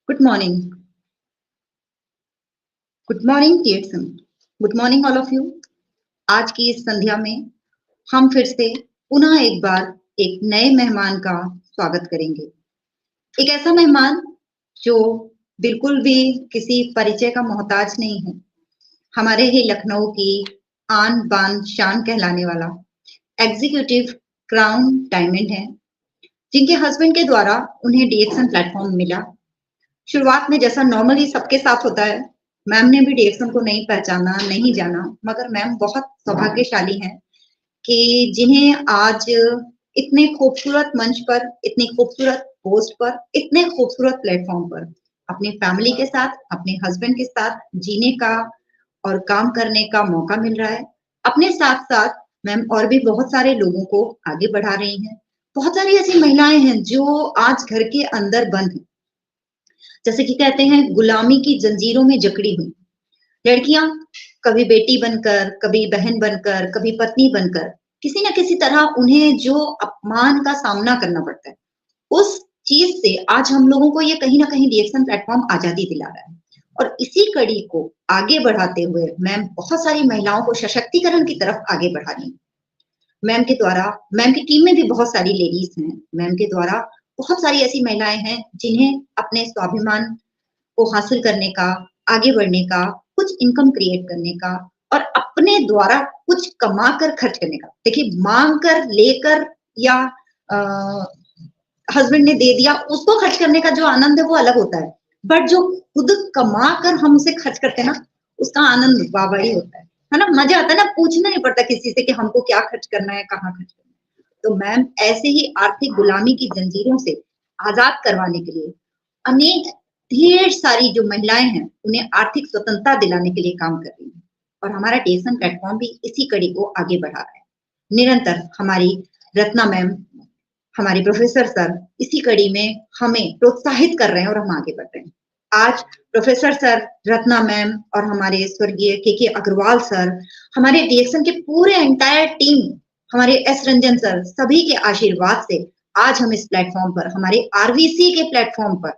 Good morning. Good morning, Pearson. Good morning, all of you. आज की इस संध्या में हम फिर से पुनः एक बार एक नए मेहमान का स्वागत करेंगे। एक ऐसा मेहमान जो बिल्कुल भी किसी परिचय का मोहताज नहीं है। हमारे ही लखनऊ की आन बान शान कहलाने वाला एग्जीक्यूटिव क्राउन डायमंड है, जिनके हस्बैंड के द्वारा उन्हें डीएक्सन प्लेटफॉर्म मिला। शुरुआत में जैसा नॉर्मली सबके साथ होता है, मैम ने भी डीएक्सन को नहीं पहचाना, नहीं जाना, मगर मैम बहुत सौभाग्यशाली हैं कि जिन्हें आज इतने खूबसूरत मंच पर, इतनी खूबसूरत पोस्ट पर, इतने खूबसूरत प्लेटफॉर्म पर अपनी फैमिली के साथ, अपने हस्बैंड के साथ जीने का और काम करने का मौका मिल रहा है। अपने साथ-साथ मैम और भी बहुत सारे लोगों को आगे बढ़ा रही हैं। बहुत सारी ऐसी महिलाएं हैं जो आज घर के अंदर बंद हैं। जैसे कि कहते हैं गुलामी की जंजीरों में जकड़ी हुई लड़कियां, कभी बेटी बनकर, कभी बहन बनकर, कभी पत्नी बनकर, किसी न किसी तरह उन्हें जो अपमान का सामना करना पड़ता है, उस चीज से आज हम लोगों को ये कहीं ना कहीं डीएक्सन प्लेटफॉर्म आजादी दिला रहा है। और इसी कड़ी को आगे बढ़ाते हुए मैम बहुत सारी महिलाओं को सशक्तिकरण की तरफ आगे बढ़ा रही हैं। मैम के द्वारा, मैम की टीम में भी बहुत सारी लेडीज हैं। मैम के द्वारा बहुत सारी ऐसी महिलाएं हैं जिन्हें अपने स्वाभिमान को हासिल करने का, आगे बढ़ने का, कुछ इनकम क्रिएट करने का और अपने द्वारा कुछ कमा कर खर्च करने का। देखिए, मांग कर, लेकर या हस्बैंड ने दे दिया, उसको खर्च करने का जो आनंद है वो अलग होता है। बट जो खुद कमा कर हम उसे खर्च करते हैं ना, उसका आनंद वाह ही होता है ना? मजा आता है ना, पूछना नहीं पड़ता किसी से कि हमको क्या खर्च करना है, कहाँ खर्च करना है। तो मैम ऐसे ही आर्थिक गुलामी की जंजीरों से आजाद करवाने के लिए अनेक ढेर सारी जो महिलाएं हैं उन्हें आर्थिक स्वतंत्रता दिलाने के लिए काम कर रही हैं। और हमारा डीएक्सन प्लेटफॉर्म भी इसी कड़ी को आगे बढ़ा रहा है। निरंतर हमारी रत्ना मैम, हमारे प्रोफेसर सर इसी कड़ी में हमें प्रोत्साहित कर रहे हैं और हम आगे बढ़ रहे हैं। आज प्रोफेसर सर, रत्ना मैम और हमारे स्वर्गीय के अग्रवाल सर, हमारे डीएक्सन के पूरे एंटायर टीम, हमारे एस रंजन सर, सभी के आशीर्वाद से आज हम इस प्लेटफॉर्म पर, हमारे आरवीसी के प्लेटफॉर्म पर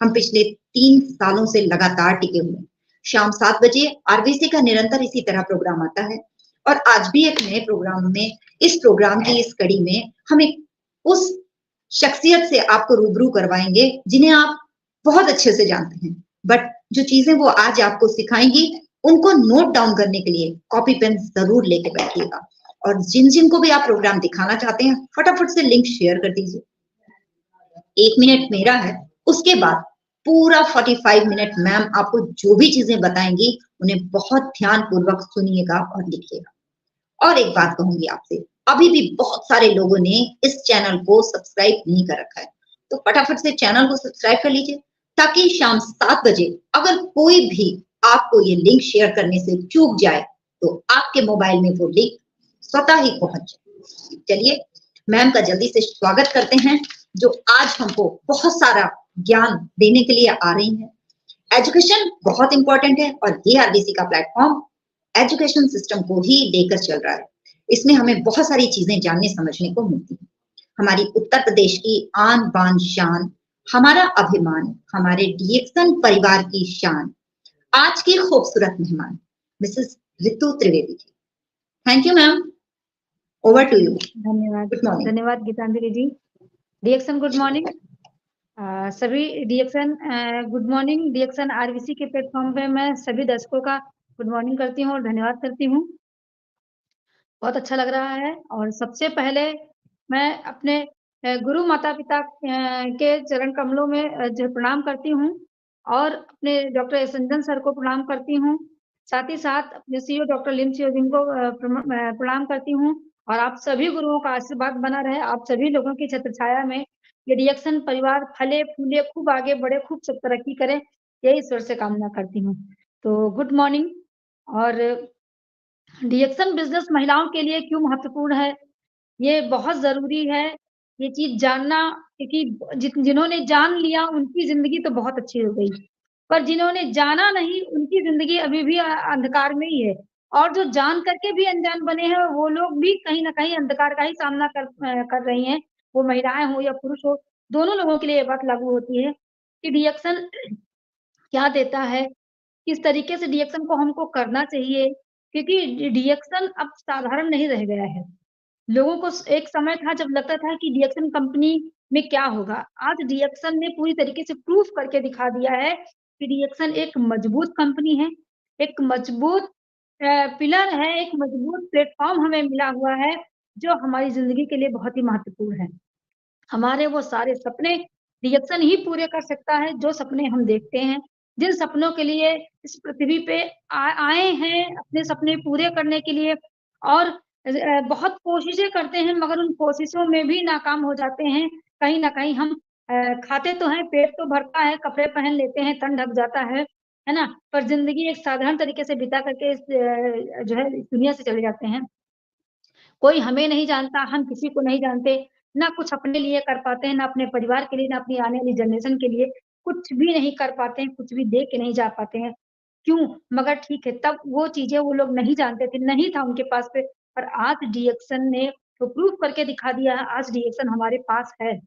हम पिछले 3 सालों से लगातार टिके हुए हैं। शाम 7 बजे आरबीसी का निरंतर इसी तरह प्रोग्राम आता है और आज भी एक नए प्रोग्राम में, इस प्रोग्राम की इस कड़ी में हम एक उस शख्सियत से आपको रूबरू करवाएंगे जिन्हें आप बहुत अच्छे से जानते हैं। बट जो चीजें वो आज आपको सिखाएंगी, उनको नोट डाउन करने के लिए कॉपी पेन जरूर लेके बैठिएगा। और जिन जिन को भी आप प्रोग्राम दिखाना चाहते हैं, फटाफट से लिंक शेयर कर दीजिए। 1 मिनट मेरा है, उसके बाद पूरा 45 मिनट मैम आपको जो भी चीजें बताएंगी उन्हें बहुत ध्यान पूर्वक सुनिएगा और लिखिएगा। और एक बात कहूंगी आपसे, अभी भी बहुत सारे लोगों ने इस चैनल को सब्सक्राइब नहीं कर रखा है, तो फटाफट से चैनल को सब्सक्राइब कर लीजिए ताकि शाम 7 बजे अगर कोई भी आपको ये लिंक शेयर करने से चूक जाए तो आपके मोबाइल में वो लिंक स्वतः ही पहुंच जाए। चलिए, मैम का जल्दी से स्वागत करते हैं जो आज हमको बहुत सारा ज्ञान देने के लिए आ रही हैं। एजुकेशन बहुत इंपॉर्टेंट है और ये आरबीसी का प्लेटफॉर्म एजुकेशन सिस्टम को ही लेकर चल रहा है। इसमें हमें बहुत सारी चीजें जानने समझने को मिलती हैं। हमारी उत्तर प्रदेश की आन बान शान, हमारा अभिमान, हमारे डीएक्सन परिवार की शान, आज की खूबसूरत मेहमान Mrs Ritu Trivedi ji. Thank you ma'am, over to you. धन्यवाद। Good morning. धन्यवाद Gitanjali ji. DXN good morning. सभी DXN good morning. DXN RBC के प्लेटफॉर्म पे मैं सभी दर्शकों का गुड मॉर्निंग करती हूँ और धन्यवाद करती हूँ। बहुत अच्छा लग रहा है। और सबसे पहले मैं अपने गुरु माता पिता के चरण कमलों में जो प्रणाम करती हूँ और अपने डॉक्टर एस रंजन सर को प्रणाम करती हूँ। साथ ही साथ अपने सीईओ डॉक्टर लिम सियोजिन को प्रणाम करती हूँ। और आप सभी गुरुओं का आशीर्वाद बना रहे, आप सभी लोगों की छत्र छाया में ये डीएक्सन परिवार फले फूले, खूब आगे बढ़े, खूब सब तरक्की करे, यही ईश्वर से कामना करती हूँ। तो गुड मॉर्निंग। और डीएक्सन बिजनेस महिलाओं के लिए क्यों महत्वपूर्ण है, ये बहुत जरूरी है ये चीज जानना, क्योंकि जिन्होंने जान लिया उनकी जिंदगी तो बहुत अच्छी हो गई, पर जिन्होंने जाना नहीं उनकी जिंदगी अभी भी अंधकार में ही है। और जो जान करके भी अनजान बने हैं वो लोग भी कहीं ना कहीं अंधकार का ही सामना कर रही हैं। वो महिलाएं हो या पुरुष हो, दोनों लोगों के लिए ये बात लागू होती है कि रिएक्शन क्या देता है, किस तरीके से रिएक्शन को हमको करना चाहिए, क्योंकि रिएक्शन अब साधारण नहीं रह गया है। लोगों को एक समय था जब लगता था कि रिएक्शन कंपनी में क्या होगा। आज रिएक्शन ने पूरी तरीके से प्रूफ करके दिखा दिया है कि रिएक्शन एक मजबूत कंपनी है, एक मजबूत पिलर है, एक मजबूत प्लेटफ़ॉर्म हमें मिला हुआ है, जो हमारी ज़िंदगी के लिए बहुत ही महत्वपूर्ण है। हमारे वो सारे सपने रिएक्शन ही पूरे कर सकता है, जो सपने हम देखते हैं। जिन सपनों के लिए इस पृथ्वी पे आए हैं, अपने सपने पूरे करने के लिए और बहुत कोशिशें करते हैं, मगर उन कोशिशों में भी नाकाम हो जाते हैं। कहीं न कहीं हम खाते तो हैं, पेट तो भरता है, कपड़े पहन लेते हैं, तन ढक जाता है ना? पर ज़िंदगी एक साधारण तरीके से बिता करके इस जो है इस दुनिया से चले जाते हैं। कोई हमें नहीं जानता, हम किसी को नहीं जानते, ना कुछ अपने लिए कर पाते हैं, ना अपने परिवार के लिए, ना अपनी आने वाली जनरेशन के लिए, कुछ भी नहीं कर पाते हैं, कुछ भी दे के नहीं जा पाते हैं। क्यों? मगर ठीक है, तब वो चीज़ें वो लोग नहीं जानते थे, नहीं था उनके पास पे, पर आज रिएक्शन ने तो प्रूव करके दिखा दिया है, आज रिएक्शन हमारे पास है।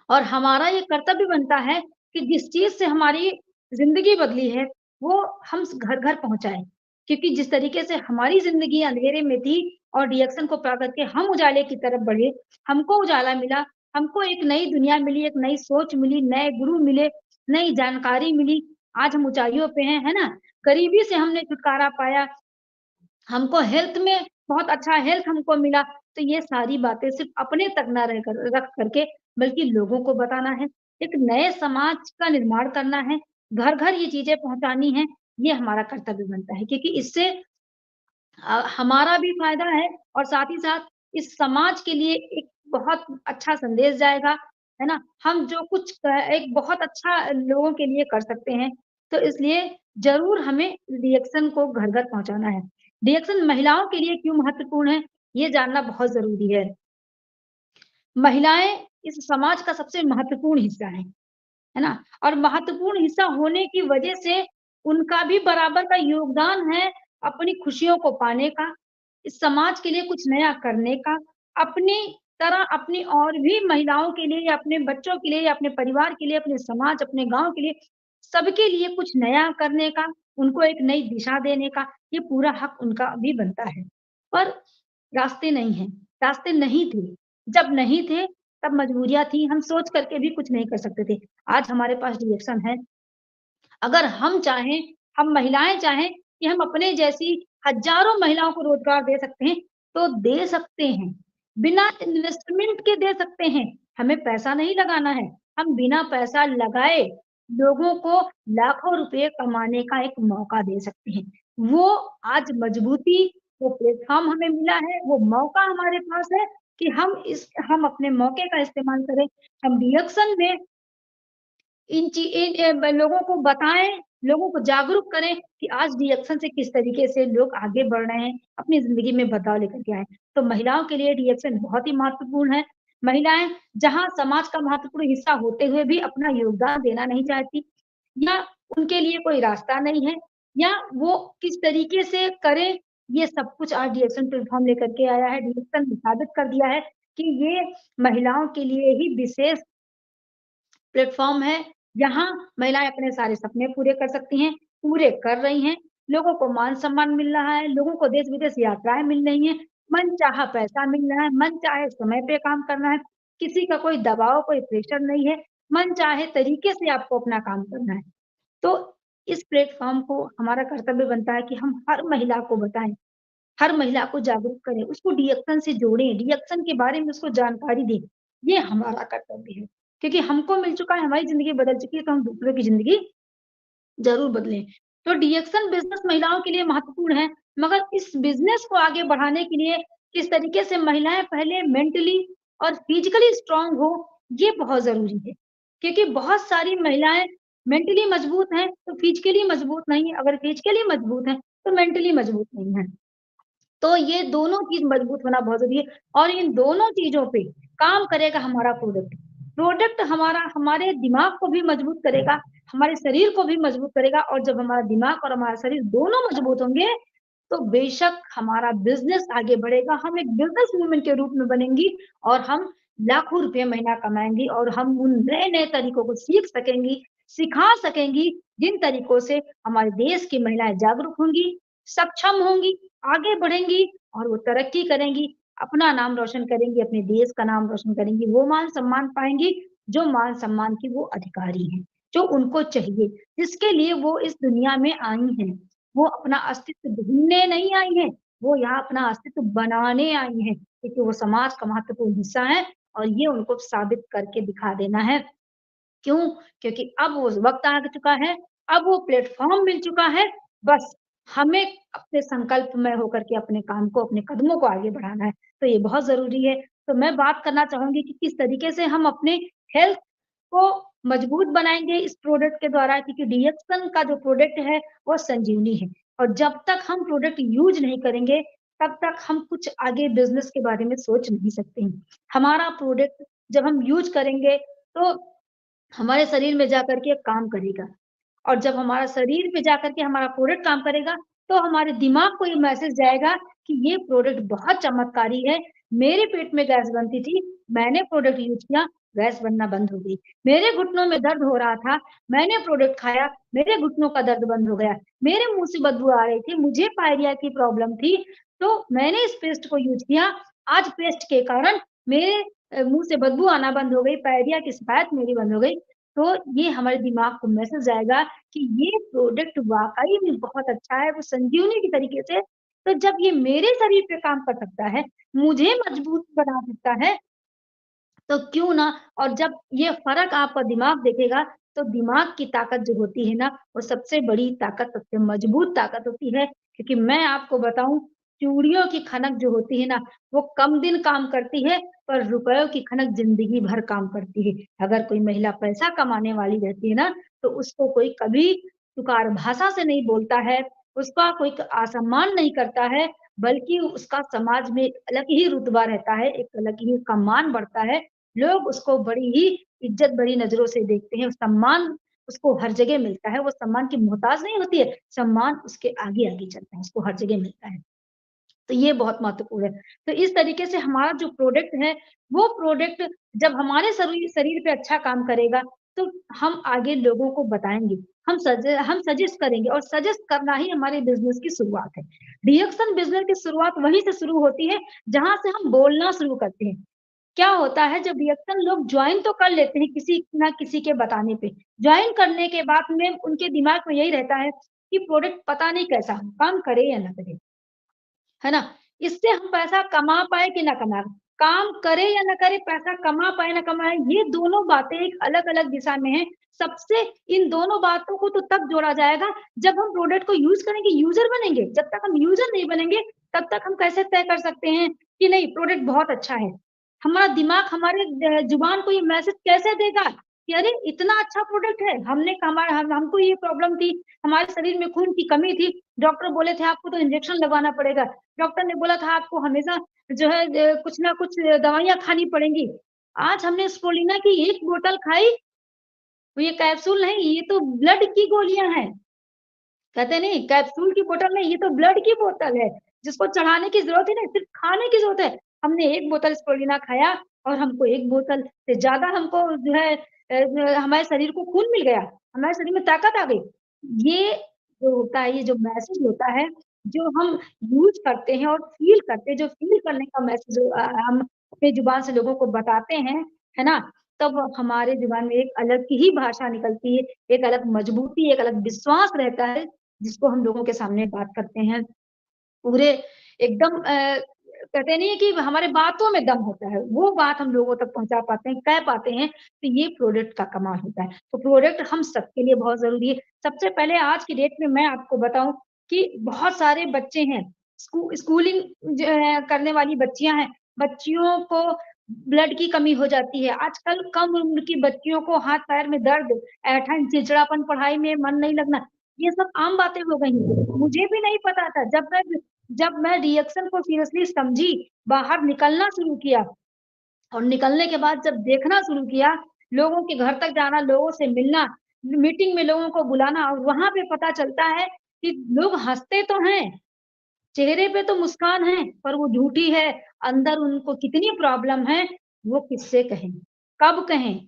और हमारा ये कर्तव्य बनता है कि जिस चीज़ से हमारी ज़िंदगी बदली है, वो हम घर-घर पहुँचाएँ। क्योंकि जिस तरीके से हमारी ज़िंदगी अंधेरे में थी और रिएक्शन को पा करके हम उजाले की तरफ बढ़े, हमको उजाला मिला, हमको एक नई दुनिया मिली, एक नई सोच मिली, नए गुरु मिले, नई जानकारी मिली। आज हम ऊँचाइयों पे हैं, है ना? गरीबी से हमने छुटकारा पाया, हमको हेल्थ में बहुत अच्छा हेल्थ हमको मिला, तो ये सारी बातें सिर्फ़ अपने तक ना रख करके बल्कि लोगों को बताना है, एक नए समाज का निर्माण करना है, घर-घर ये चीज़ें पहुँचानी हैं, ये हमारा कर्तव्य बनता है क्योंकि इससे हमारा भी फ़ायदा है और साथ ही साथ इस समाज के लिए एक बहुत अच्छा संदेश जाएगा, है ना? हम जो कुछ एक बहुत अच्छा लोगों के लिए कर सकते हैं, तो इसलिए ज़रूर हमें रिएक्शन को घर-घर पहुँचाना है। रिएक्शन महिलाओं के लिए क्यों महत्वपूर्ण है, ये जानना बहुत ज़रूरी है। महिलाएँ इस समाज का सबसे महत्वपूर्ण हिस्सा हैं। है ना? और महत्वपूर्ण हिस्सा होने की वजह से उनका भी बराबर का योगदान है अपनी खुशियों को पाने का, इस समाज के लिए कुछ नया करने का, अपनी तरह अपनी और भी महिलाओं के लिए या अपने बच्चों के लिए या अपने परिवार के लिए, अपने समाज, अपने गाँव के लिए, सबके लिए कुछ नया करने का, उनको एक नई दिशा देने का, ये पूरा हक उनका भी बनता है। पर रास्ते नहीं हैं, रास्ते नहीं थे। जब नहीं थे, तब मजबूरियाँ थी, हम सोच करके भी कुछ नहीं कर सकते थे। आज हमारे पास रिएक्शन है। अगर हम चाहें, हम महिलाएँ चाहें कि हम अपने जैसी हज़ारों महिलाओं को रोज़गार दे सकते हैं, तो दे सकते हैं। बिना इन्वेस्टमेंट के दे सकते हैं। हमें पैसा नहीं लगाना है। हम बिना पैसा लगाए लोगों को लाखों रुपए कमाने का एक मौका दे सकते हैं। वो आज मजबूती, वो प्लेटफ़ॉर्म हमें मिला है, वो मौका हमारे पास है कि हम अपने मौके का इस्तेमाल करें। हम रिएक्शन में लोगों को बताएँ, लोगों को जागरूक करें कि आज रिएक्शन से किस तरीके से लोग आगे बढ़ रहे हैं, अपनी ज़िंदगी में बदलाव लेकर के आए। तो महिलाओं के लिए रिएक्शन बहुत ही महत्वपूर्ण है। महिलाएँ जहाँ समाज का महत्वपूर्ण हिस्सा होते हुए भी अपना योगदान देना नहीं चाहती या उनके लिए कोई रास्ता नहीं है या वो किस तरीके से करें, ये सब कुछ आज रिएक्शन प्लेटफ़ॉर्म लेकर के आया है। रिएक्शन ने साबित कर दिया है कि ये महिलाओं के लिए ही विशेष प्लेटफ़ॉर्म है, जहाँ महिलाएँ अपने सारे सपने पूरे कर सकती हैं, पूरे कर रही हैं, लोगों को मान-सम्मान मिल रहा है, लोगों को देश-विदेश यात्राएँ मिल रही हैं, मनचाहा पैसा मिल रहा है, मन चाहे समय पे काम करना है, किसी का कोई दबाव, कोई प्रेशर नहीं है, मन चाहे तरीके से आपको अपना काम करना है। तो इस प्लेटफ़ॉर्म को हमारा कर्तव्य बनता है कि हम हर महिला को बताएँ, हर महिला को जागरूक करें, उसको रिएक्शन से जोड़ें, रिएक्शन के बारे में उसको जानकारी दें। ये हमारा कर्तव्य है, क्योंकि हमको मिल चुका है, हमारी ज़िंदगी बदल चुकी है, तो हम दूसरों की ज़िंदगी ज़रूर बदलें। तो रिएक्शन बिज़नेस महिलाओं के लिए महत्वपूर्ण है, मगर इस बिज़नेस को आगे बढ़ाने के लिए किस तरीके से महिलाएँ पहले मेंटली और फिज़िकली स्ट्रॉन्ग हो, ये बहुत ज़रूरी है। क्योंकि बहुत सारी महिलाएँ मेंटली मजबूत हैं, तो फिज़िकली मजबूत नहीं है, अगर फिज़िकली मजबूत हैं, तो मेंटली मजबूत नहीं हैं। तो ये दोनों चीज़ मजबूत होना बहुत ज़रूरी है और इन दोनों चीज़ों पे काम करेगा हमारा प्रोडक्ट। प्रोडक्ट हमारा हमारे दिमाग को भी मजबूत करेगा, हमारे शरीर को भी मजबूत करेगा और जब हमारा दिमाग और हमारा शरीर दोनों मजबूत होंगे, तो बेशक हमारा बिज़नेस आगे बढ़ेगा, हम एक बिज़नेस वूमन के रूप में बनेंगी और हम लाखों रुपए महीना कमाएँगी और हम उन नए-नए तरीकों को सीख सकेंगी, सिखा सकेंगी, जिन तरीकों से हमारे देश की महिलाएँ जागरूक होंगी, सक्षम होंगी, आगे बढ़ेंगी और वो तरक्की करेंगी, अपना नाम रोशन करेंगी, अपने देश का नाम रोशन करेंगी, वो मान-सम्मान पाएँगी, जो मान-सम्मान की वो अधिकारी हैं, जो उनको चाहिए, जिसके लिए वो इस दुनिया में आई हैं। वो अपना अस्तित्व ढूँढने नहीं आई हैं, वो यहाँ अपना अस्तित्व बनाने आई हैं, क्योंकि वो समाज का महत्वपूर्ण हिस्सा हैं और ये उनको साबित करके दिखा देना है। क्यों? क्योंकि अब वो वक़्त आ चुका है, अब वो प्लेटफ़ॉर्म मिल चुका है, बस हमें अपने संकल्प में होकर के अपने काम को, अपने कदमों को आगे बढ़ाना है, तो ये बहुत ज़रूरी है। तो मैं बात करना चाहूँगी कि किस तरीके से हम अपने हेल्थ को मजबूत बनाएँगे इस प्रोडक्ट के द्वारा, क्योंकि डीएक्सन का जो प्रोडक्ट है, वो संजीवनी है और जब तक हम प्रोडक्ट यूज़ नहीं करेंगे, तब तक हम कुछ आगे बिज़नेस के बारे में सोच नहीं सकते हैं। हमारा प्रोडक्ट जब हम यूज़ करेंगे, तो हमारे शरीर में जाकर के काम करेगा और जब हमारा शरीर पे जाकर के हमारा प्रोडक्ट काम करेगा, तो हमारे दिमाग को ये मैसेज जाएगा कि ये प्रोडक्ट बहुत चमत्कारी है। मेरे पेट में गैस बनती थी, मैंने प्रोडक्ट यूज़ किया, गैस बनना बंद हो गई। मेरे घुटनों में दर्द हो रहा था, मैंने प्रोडक्ट खाया, मेरे घुटनों का दर्द बंद हो गया। मेरे मुँह से बदबू आ रही थी, मुझे पायरिया की प्रॉब्लम थी, तो मैंने इस पेस्ट को यूज़ किया। आज पेस्ट के कारण मेरे मुँह से बदबू आना बंद हो गई, पायरिया की शिकायत मेरी बंद हो गई। तो ये हमारे दिमाग को मैसेज आएगा कि ये प्रोडक्ट वाक़ई में बहुत अच्छा है, वो संजीवनी के तरीके से तो जब ये मेरे शरीर पे काम कर सकता है, मुझे मजबूत बना सकता है, तो क्यों ना और जब ये फ़र्क आपका दिमाग देखेगा, तो दिमाग की ताकत जो होती है ना, वो सबसे बड़ी ताकत, सबसे मजबूत ताकत होती है। क्योंकि मैं आपको बताऊँ, चूड़ियों की खनक जो होती है ना, वो कम दिन काम करती है, पर रुपयों की खनक ज़िंदगी भर काम करती है। अगर कोई महिला पैसा कमाने वाली रहती है ना, तो उसको कोई कभी तुकार भाषा से नहीं बोलता है, उसका कोई असम्मान नहीं करता है, बल्कि उसका समाज में एक अलग ही रुतबा रहता है, एक अलग ही उसका मान बढ़ता है। लोग उसको बड़ी ही इज़्ज़त भरी नज़रों से देखते हैं, सम्मान उसको हर जगह मिलता है, वो सम्मान की मोहताज नहीं होती है, सम्मान उसके आगे-आगे चलता है, उसको हर जगह मिलता है। तो ये बहुत महत्वपूर्ण है। तो इस तरीके से हमारा जो प्रोडक्ट है, वो प्रोडक्ट जब हमारे शरीर शरीर पे अच्छा काम करेगा, तो हम आगे लोगों को बताएँगे। हम सजेस्ट करेंगे और सजेस्ट करना ही हमारे बिज़नेस की शुरुआत है। रिएक्शन बिज़नेस की शुरुआत वहीं से शुरू होती है, जहाँ से हम बोलना शुरू करते हैं। क्या होता है जब रिएक्शन लोग जॉइन तो कर लेते हैं किसी ना किसी के बताने पे। जॉइन करने के बाद में उनके दिमाग में यही रहता है कि प्रोडक्ट पता नहीं कैसा हो, काम करे या ना करे। है ना? इससे हम पैसा कमा पाएँ कि ना कमा काम करे या ना करे, पैसा कमा पाएँ ना कमाएँ, ये दोनों बातें एक अलग-अलग दिशा में हैं। सबसे इन दोनों बातों को तो तब जोड़ा जाएगा, जब हम प्रोडक्ट को यूज़ करेंगे, यूज़र बनेंगे। जब तक हम यूज़र नहीं बनेंगे, तब तक हम कैसे तय कर सकते हैं कि नहीं प्रोडक्ट बहुत अच्छा है। हमारा दिमाग हमारे ज़ुबान को ये मैसेज कैसे देगा कि अरे! इतना अच्छा प्रोडक्ट है, हमने हमारा हमको ये प्रॉब्लम थी, हमारे शरीर में खून की कमी थी, डॉक्टर बोले थे आपको तो इंजेक्शन लगवाना पड़ेगा। डॉक्टर ने बोला था आपको हमेशा जो है कुछ ना कुछ दवाइयाँ खानी पड़ेंगी। आज हमने स्प्रुलिना की 1 बोतल खाई, तो ये कैप्सूल नहीं, ये तो ब्लड की गोलियाँ हैं। कहते नहीं कैप्सूल की बोतल नहीं, ये तो ब्लड की बोतल है, जिसको चढ़ाने की ज़रूरत ही नहीं, सिर्फ़ खाने की ज़रूरत है। हमने 1 बोतल स्प्रुलिना खाया और हमको 1 बोतल से ज़्यादा हमको जो है हमारे शरीर को खून मिल गया, हमारे शरीर में ताकत आ गई। ये जो होता है, ये जो मैसेज होता है, जो हम यूज़ करते हैं और फ़ील करते हैं, जो फ़ील करने का मैसेज हम अपनी ज़ुबान से लोगों को बताते हैं, है ना? तब हमारे ज़ुबान में एक अलग ही भाषा निकलती है, एक अलग मजबूती, एक अलग विश्वास रहता है, जिसको हम लोगों के सामने बात करते हैं। पूरे एकदम कहते नहीं है कि हमारे बातों में दम होता है, वो बात हम लोगों तक पहुँचा पाते हैं, कह पाते हैं, तो ये प्रोडक्ट का कमाल होता है। तो प्रोडक्ट हम सबके लिए बहुत ज़रूरी है। सबसे पहले आज की डेट में मैं आपको बताऊँ कि बहुत सारे बच्चे हैं, स्कूलिंग जो है करने वाली बच्चियाँ हैं, बच्चियों को ब्लड की कमी हो जाती है। आजकल कम उम्र की बच्चियों को हाथ-पैर में दर्द, ऐंठन, चिड़चिड़ापन, पढ़ाई में मन नहीं लगना, ये सब आम बातें हो गई हैं। मुझे भी नहीं पता था जब मैं रिएक्शन को सीरियसली समझी, बाहर निकलना शुरू किया और निकलने के बाद जब देखना शुरू किया, लोगों के घर तक जाना, लोगों से मिलना, मीटिंग में लोगों को बुलाना और वहाँ पे पता चलता है कि लोग हँसते तो हैं, चेहरे पे तो मुस्कान है, पर वो झूठी है, अंदर उनको कितनी प्रॉब्लम है, वो किससे कहें, कब कहें,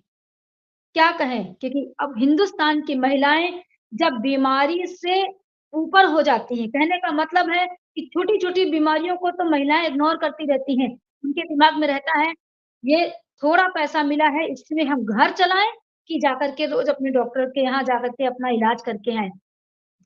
क्या कहें? क्योंकि अब हिंदुस्तान की महिलाएँ जब बीमारी से ऊपर हो जाती हैं, कहने का मतलब है कि छोटी-छोटी बीमारियों को तो महिलाएँ इग्नोर करती रहती हैं। उनके दिमाग में रहता है, ये थोड़ा पैसा मिला है, इसमें हम घर चलाएँ कि जाकर के रोज़ अपने डॉक्टर के यहाँ जाकर के अपना इलाज करके आएँ।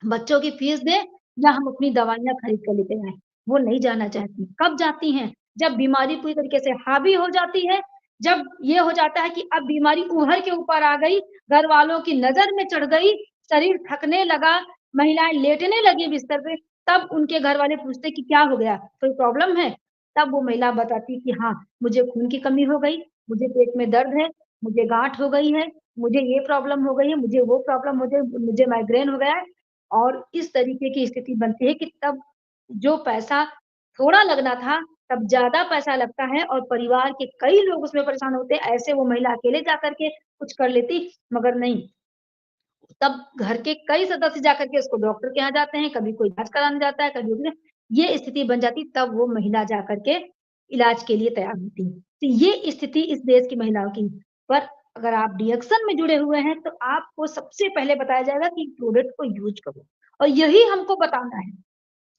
बच्चों की फीस दें या हम अपनी दवाइयाँ खरीद कर लेते आएँ, वो नहीं जाना चाहती। कब जाती हैं? जब बीमारी पूरी तरीके से हावी हो जाती है, जब ये हो जाता है कि अब बीमारी उभर के ऊपर आ गई, घरवालों की नज़र में चढ़ गई, शरीर थकने लगा, महिलाएँ लेटने लगी बिस्तर पे, तब उनके घरवाले पूछते कि क्या हो गया? कोई प्रॉब्लम है? तब वो महिला बताती कि हाँ, मुझे खून की कमी हो गई, मुझे पेट में दर्द है, मुझे गाँठ हो गई है, मुझे ये प्रॉब्लम हो गई है, मुझे वो प्रॉब्लम मुझे माइग्रेन हो गया है। और इस तरीके की स्थिति बनती है कि तब जो पैसा थोड़ा लगना था, तब ज़्यादा पैसा लगता है और परिवार के कई लोग उसमें परेशान होते हैं। ऐसे वो महिला अकेले जाकर के कुछ कर लेती, मगर नहीं, तब घर के कई सदस्य जाकर के उसको डॉक्टर के यहाँ जाते हैं, कभी कोई जाँच कराने जाता है, कभी ये स्थिति बन जाती, तब वो महिला जाकर के इलाज के लिए तैयार होती है। तो ये स्थिति इस देश की महिलाओं की। पर अगर आप डीएक्शन में जुड़े हुए हैं, तो आपको सबसे पहले बताया जाएगा कि प्रोडक्ट को यूज़ करो और यही हमको बताना है,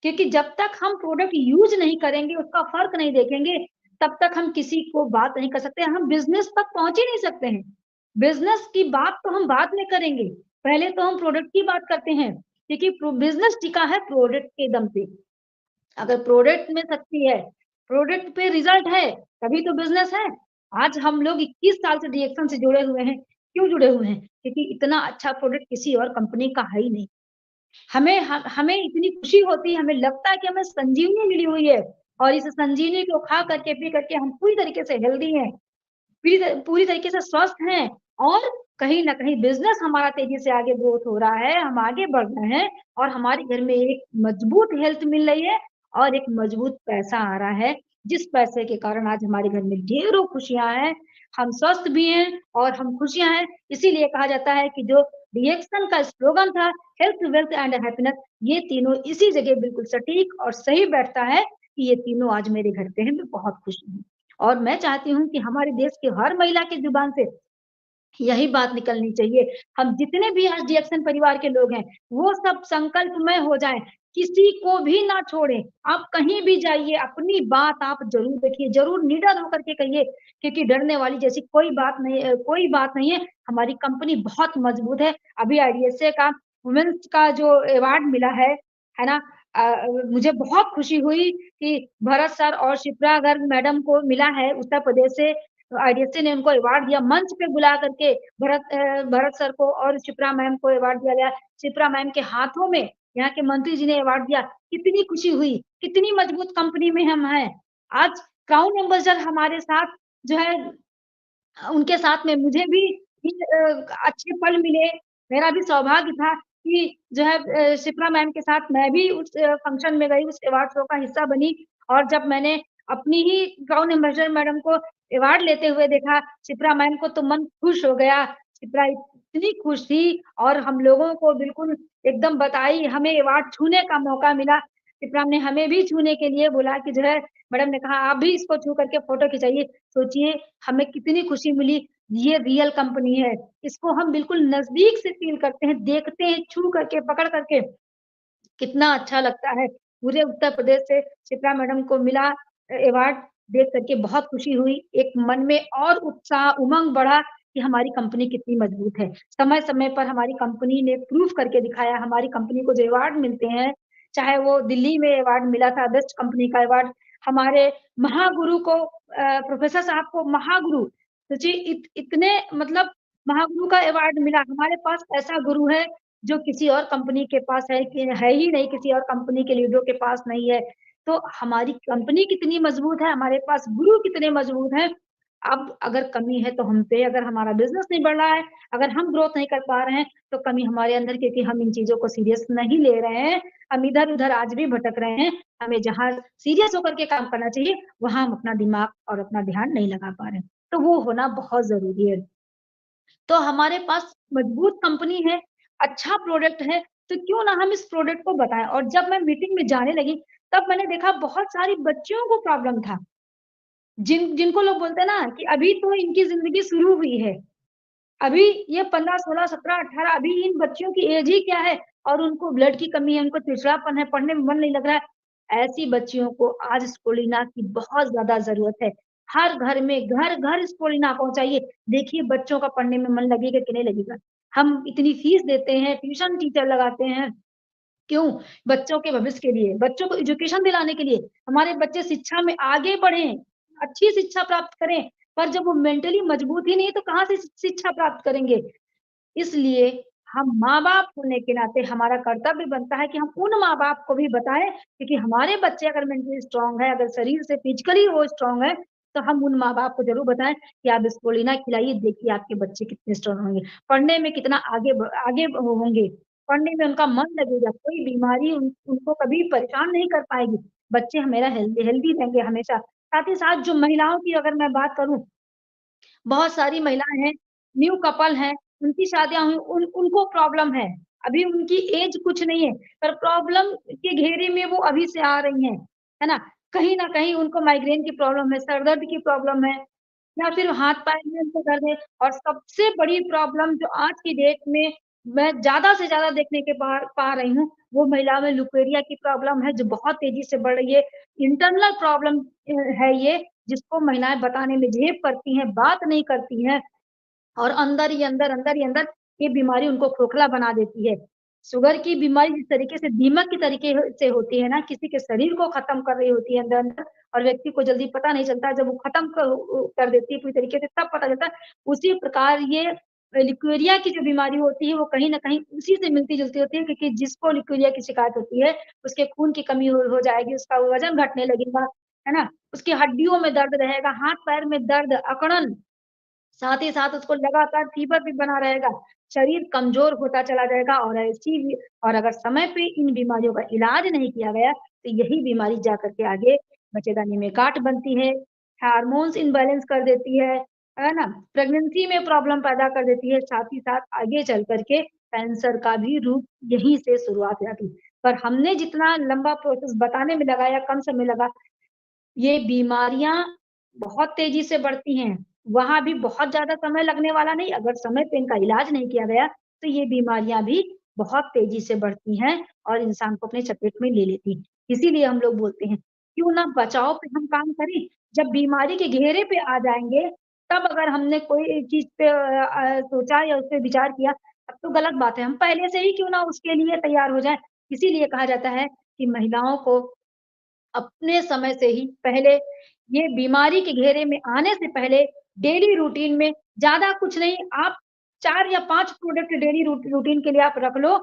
क्योंकि जब तक हम प्रोडक्ट यूज़ नहीं करेंगे, उसका फ़र्क नहीं देखेंगे, तब तक हम किसी को बात नहीं कर सकते, हम बिज़नेस तक पहुँच ही नहीं सकते हैं। बिज़नेस की बात तो हम बाद में करेंगे, पहले तो हम प्रोडक्ट की बात करते हैं, क्योंकि बिज़नेस टिका है प्रोडक्ट के दम पे। अगर प्रोडक्ट में शक्ति है, प्रोडक्ट पे रिज़ल्ट है, तभी तो बिज़नेस है। आज हम लोग 21 साल से डीएक्शन से जुड़े हुए हैं, क्यों जुड़े हुए हैं? क्योंकि इतना अच्छा प्रोडक्ट किसी और कंपनी का है ही नहीं। हमें इतनी खुशी होती है, हमें लगता है कि हमें संजीवनी मिली हुई है और इस संजीवनी को खा करके, पी करके हम पूरी तरीके से हेल्दी हैं। पूरी तरीके से स्वस्थ हैं और कहीं न कहीं बिज़नेस हमारा तेज़ी से आगे ग्रोथ हो रहा है, हम आगे बढ़ रहे हैं और हमारे घर में एक मजबूत हेल्थ मिल रही है और एक मजबूत पैसा आ रहा है, जिस पैसे के कारण आज हमारे घर में ढेरों खुशियाँ हैं, हम स्वस्थ भी हैं और हम खुशियाँ हैं। इसीलिए कहा जाता है कि जो डीएक्सन का स्लोगन था, हेल्थ, वेल्थ एंड हैप्पीनेस, ये तीनों इसी जगह बिल्कुल सटीक और सही बैठता है कि ये तीनों आज मेरे घर पे हैं, मैं बहुत खुश हूँ। और मैं चाहती हूँ कि हमारे देश की हर महिला की ज़ुबान से यही बात निकलनी चाहिए। हम जितने भी आज डीएक्सन परिवार के लोग हैं, वो सब संकल्पमय हो जाएँ, किसी को भी ना छोड़ें। आप कहीं भी जाइए, अपनी बात आप ज़रूर रखिए, ज़रूर निडर होकर के कहिए, क्योंकि डरने वाली जैसी कोई बात नहीं है। हमारी कंपनी बहुत मजबूत है। अभी आईडीएसए का वुमेन्स का जो अवार्ड मिला है ना? मुझे बहुत खुशी हुई कि भरत सर और शिप्रा गर्ग मैडम को मिला है उत्तर प्रदेश से। तो आईडीएसए ने उनको अवार्ड दिया, मंच पे बुला करके भरत सर को और शिप्रा मैम को अवार्ड दिया गया। शिप्रा मैम के हाथों में यहाँ के मंत्री जी ने अवार्ड दिया, कितनी खुशी हुई, कितनी मजबूत कंपनी में हम हैं। आज क्राउन एम्बेसडर हमारे साथ जो है उनके साथ में मुझे भी अच्छे पल मिले, मेरा भी सौभाग्य था कि जो है शिप्रा मैम के साथ मैं भी उस फंक्शन में गई, उस अवार्ड शो का हिस्सा बनी और जब मैंने अपनी ही क्राउन एम्बेसडर मैडम को अवार्ड लेते हुए देखा, शिप्रा मैम को तो मन खुश हो गया। शिप्रा इतनी खुश थी और हम लोगों को बिल्कुल एकदम बधाई, हमें अवार्ड छूने का मौका मिला। शिप्रा ने हमें भी छूने के लिए बोला कि जो है मैडम ने कहा, "आप भी इसको छू करके फ़ोटो खिंचाइए।" सोचिए हमें कितनी खुशी मिली, ये रियल कंपनी है। इसको हम बिल्कुल नज़दीक से फ़ील करते हैं, देखते हैं, छू करके, पकड़ करके, कितना अच्छा लगता है। पूरे उत्तर प्रदेश से शिप्रा मैडम को मिला अवार्ड देख कर के बहुत खुशी हुई। एक मन में और उत्साह, उमंग बढ़ा कि हमारी कंपनी कितनी मजबूत है। समय-समय पर हमारी कंपनी ने प्रूव करके दिखाया, हमारी कंपनी को जो अवार्ड मिलते हैं, चाहे वो दिल्ली में अवार्ड मिला था बेस्ट कंपनी का अवार्ड, हमारे महागुरु को प्रोफ़ेसर साहब को महागुरु सोचिए इतने मतलब महागुरु का अवार्ड मिला। हमारे पास ऐसा गुरु है जो किसी और कंपनी के पास है ही नहीं, किसी और कंपनी के लीडरों के पास नहीं है। तो हमारी कंपनी कितनी मजबूत है, हमारे पास गुरु कितने मजबूत हैं। अब अगर कमी है तो हम पे, अगर हमारा बिज़नेस नहीं बढ़ रहा है, अगर हम ग्रोथ नहीं कर पा रहे हैं, तो कमी हमारे अंदर क्योंकि हम इन चीज़ों को सीरियस नहीं ले रहे हैं, हम इधर-उधर आज भी भटक रहे हैं। हमें जहाँ सीरियस होकर के काम करना चाहिए, वहाँ हम अपना दिमाग और अपना ध्यान नहीं लगा पा रहे हैं। तो वो होना बहुत ज़रूरी है। तो हमारे पास मजबूत कंपनी है, अच्छा प्रोडक्ट है, तो क्यों ना हम इस प्रोडक्ट को बताएँ और जब मैं मीटिंग में जाने लगी, तब मैंने देखा बहुत सारी बच्चियों को प्रॉब्लम था। जिनको लोग बोलते हैं ना कि अभी तो इनकी जिंदगी शुरू हुई है, अभी ये 15, 16, 17, 18 अभी इन बच्चियों की एज ही क्या है और उनको ब्लड की कमी है, उनको चिड़चिड़ापन है, पढ़ने में मन नहीं लग रहा है। ऐसी बच्चियों को आज स्पोलिना की बहुत ज़्यादा ज़रूरत है। हर घर में घर-घर स्पोलिना पहुँचाइए। देखिए बच्चों का पढ़ने में मन लगेगा कि नहीं लगेगा। हम इतनी फीस देते हैं, ट्यूशन टीचर लगाते हैं, क्यों? बच्चों के भविष्य के लिए, बच्चों को एजुकेशन दिलाने के लिए, हमारे बच्चे शिक्षा में आगे बढ़ें, अच्छी शिक्षा प्राप्त करें। पर जब वो मेंटली मजबूत ही नहीं है तो कहाँ से शिक्षा प्राप्त करेंगे? इसलिए हम माँ-बाप होने के नाते हमारा कर्तव्य बनता है कि हम उन माँ-बाप को भी बताएँ, क्योंकि हमारे बच्चे अगर मेंटली स्ट्रॉन्ग है, अगर शरीर से फिजिकली वो स्ट्रॉन्ग है, तो हम उन माँ-बाप को ज़रूर बताएँ कि आप स्पोलिना खिलाइए, देखिए आपके बच्चे कितने स्ट्रॉन्ग होंगे, पढ़ने में कितना आगे वो होंगे, पढ़ने में उनका मन लगेगा, कोई बीमारी उनको कभी परेशान नहीं कर पाएगी। बच्चे मेरा हेल्दी हेल्दी रहेंगे हमेशा। साथ ही साथ जो महिलाओं की अगर मैं बात करूँ, बहुत सारी महिलाएँ हैं, न्यू कपल हैं, उनकी शादियाँ हुई, उनको प्रॉब्लम है। अभी उनकी एज कुछ नहीं है, पर प्रॉब्लम के घेरे में वो अभी से आ रही हैं, है ना? कहीं न कहीं उनको माइग्रेन की प्रॉब्लम है, सर दर्द की प्रॉब्लम है या फिर हाथ-पैर में उनको दर्द है और सबसे बड़ी प्रॉब्लम जो आज की डेट में मैं ज़्यादा से ज़्यादा देखने के पा रही हूँ, वो महिलाओं में लुकेरिया की प्रॉब्लम है, जो बहुत तेज़ी से बढ़ रही है। इंटरनल प्रॉब्लम है ये, जिसको महिलाएँ बताने में झेप करती हैं, बात नहीं करती हैं और अंदर ही अंदर ये बीमारी उनको खोखला बना देती है। शुगर की बीमारी जिस तरीके से दीमक की तरीके से होती है ना, किसी के शरीर को खत्म कर रही होती है अंदर-अंदर और व्यक्ति को जल्दी पता नहीं चलता, जब वो खत्म कर देती है पूरी तरीके से तब पता चलता है। उसी प्रकार ये लिक्वेरिया की जो बीमारी होती है, वो कहीं न कहीं उसी से मिलती-जुलती होती है क्योंकि जिसको लिक्वेरिया की शिकायत होती है, उसके खून की कमी हो जाएगी, उसका वज़न घटने लगेगा, है ना? उसकी हड्डियों में दर्द रहेगा, हाथ-पैर में दर्द, अकड़न साथ ही साथ उसको लगातार फ़ीवर भी बना रहेगा, शरीर कमज़ोर होता चला जाएगा और ऐसी भी और अगर समय पे इन बीमारियों का इलाज नहीं किया गया, तो यही बीमारी जाकर के आगे बच्चेदानी में गाँठ बनती है, हार्मोन्स इम्बैलेंस कर देती है ना? प्रेगनेंसी में प्रॉब्लम पैदा कर देती है, साथ ही साथ आगे चल कर के कैंसर का भी रूप यहीं से शुरुआत हो जाती है। पर हमने जितना लंबा प्रोसेस बताने में लगाया, कम समय लगा, ये बीमारियाँ बहुत तेज़ी से बढ़ती हैं, वहाँ भी बहुत ज़्यादा समय लगने वाला नहीं, अगर समय पे इनका इलाज नहीं किया गया, तो ये बीमारियाँ भी बहुत तेज़ी से बढ़ती हैं और इंसान को अपने चपेट में ले लेती हैं। इसीलिए हम लोग बोलते हैं, क्यों ना बचाव पे हम काम करें, जब बीमारी के घेरे पे आ जाएँगे, तब अगर हमने कोई चीज़ पे सोचा या उस पे विचार किया, तब तो गलत बात है। हम पहले से ही क्यों ना उसके लिए तैयार हो जाएँ। इसीलिए कहा जाता है कि महिलाओं को अपने समय से ही पहले ये बीमारी के घेरे में आने से पहले डेली रूटीन में ज़्यादा कुछ नहीं, आप 4 या 5 प्रोडक्ट डेली रूटीन के लिए आप रख लो,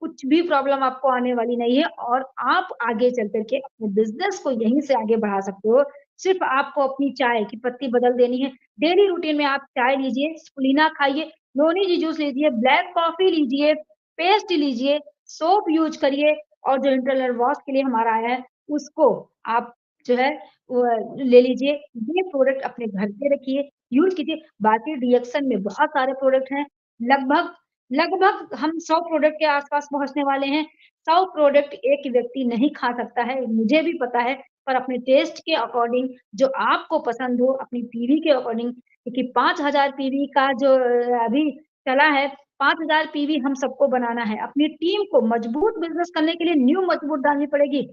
कुछ भी प्रॉब्लम आपको आने वाली नहीं है और आप आगे चल कर के अपने बिज़नेस को यहीं से आगे बढ़ा सकते हो। सिर्फ़ आपको अपनी चाय की पत्ती बदल देनी है। डेली रूटीन में आप चाय लीजिए, स्पुलिना खाइए, नोनी जी जूस लीजिए, ब्लैक कॉफ़ी लीजिए, पेस्ट लीजिए, सोप यूज़ करिए और जो इंटरनल वॉश के लिए हमारा आया है उसको आप जो है वो ले लीजिए, ये प्रोडक्ट अपने घर पे रखिए, यूज़ कीजिए। बाकी रिएक्शन में बहुत सारे प्रोडक्ट हैं, लगभग लगभग हम 100 प्रोडक्ट के आस-पास पहुँचने वाले हैं। 100 प्रोडक्ट एक व्यक्ति नहीं खा सकता है, मुझे भी पता है, पर अपने टेस्ट के अकॉर्डिंग जो आपको पसंद हो, अपनी पीढ़ी के अकॉर्डिंग क्योंकि 5000 पीवी का जो अभी चला है, 5000 पीवी हम सबको बनाना है। अपनी टीम को मजबूत बिज़नेस करने के लिए नींव मजबूत डालनी पड़ेगी।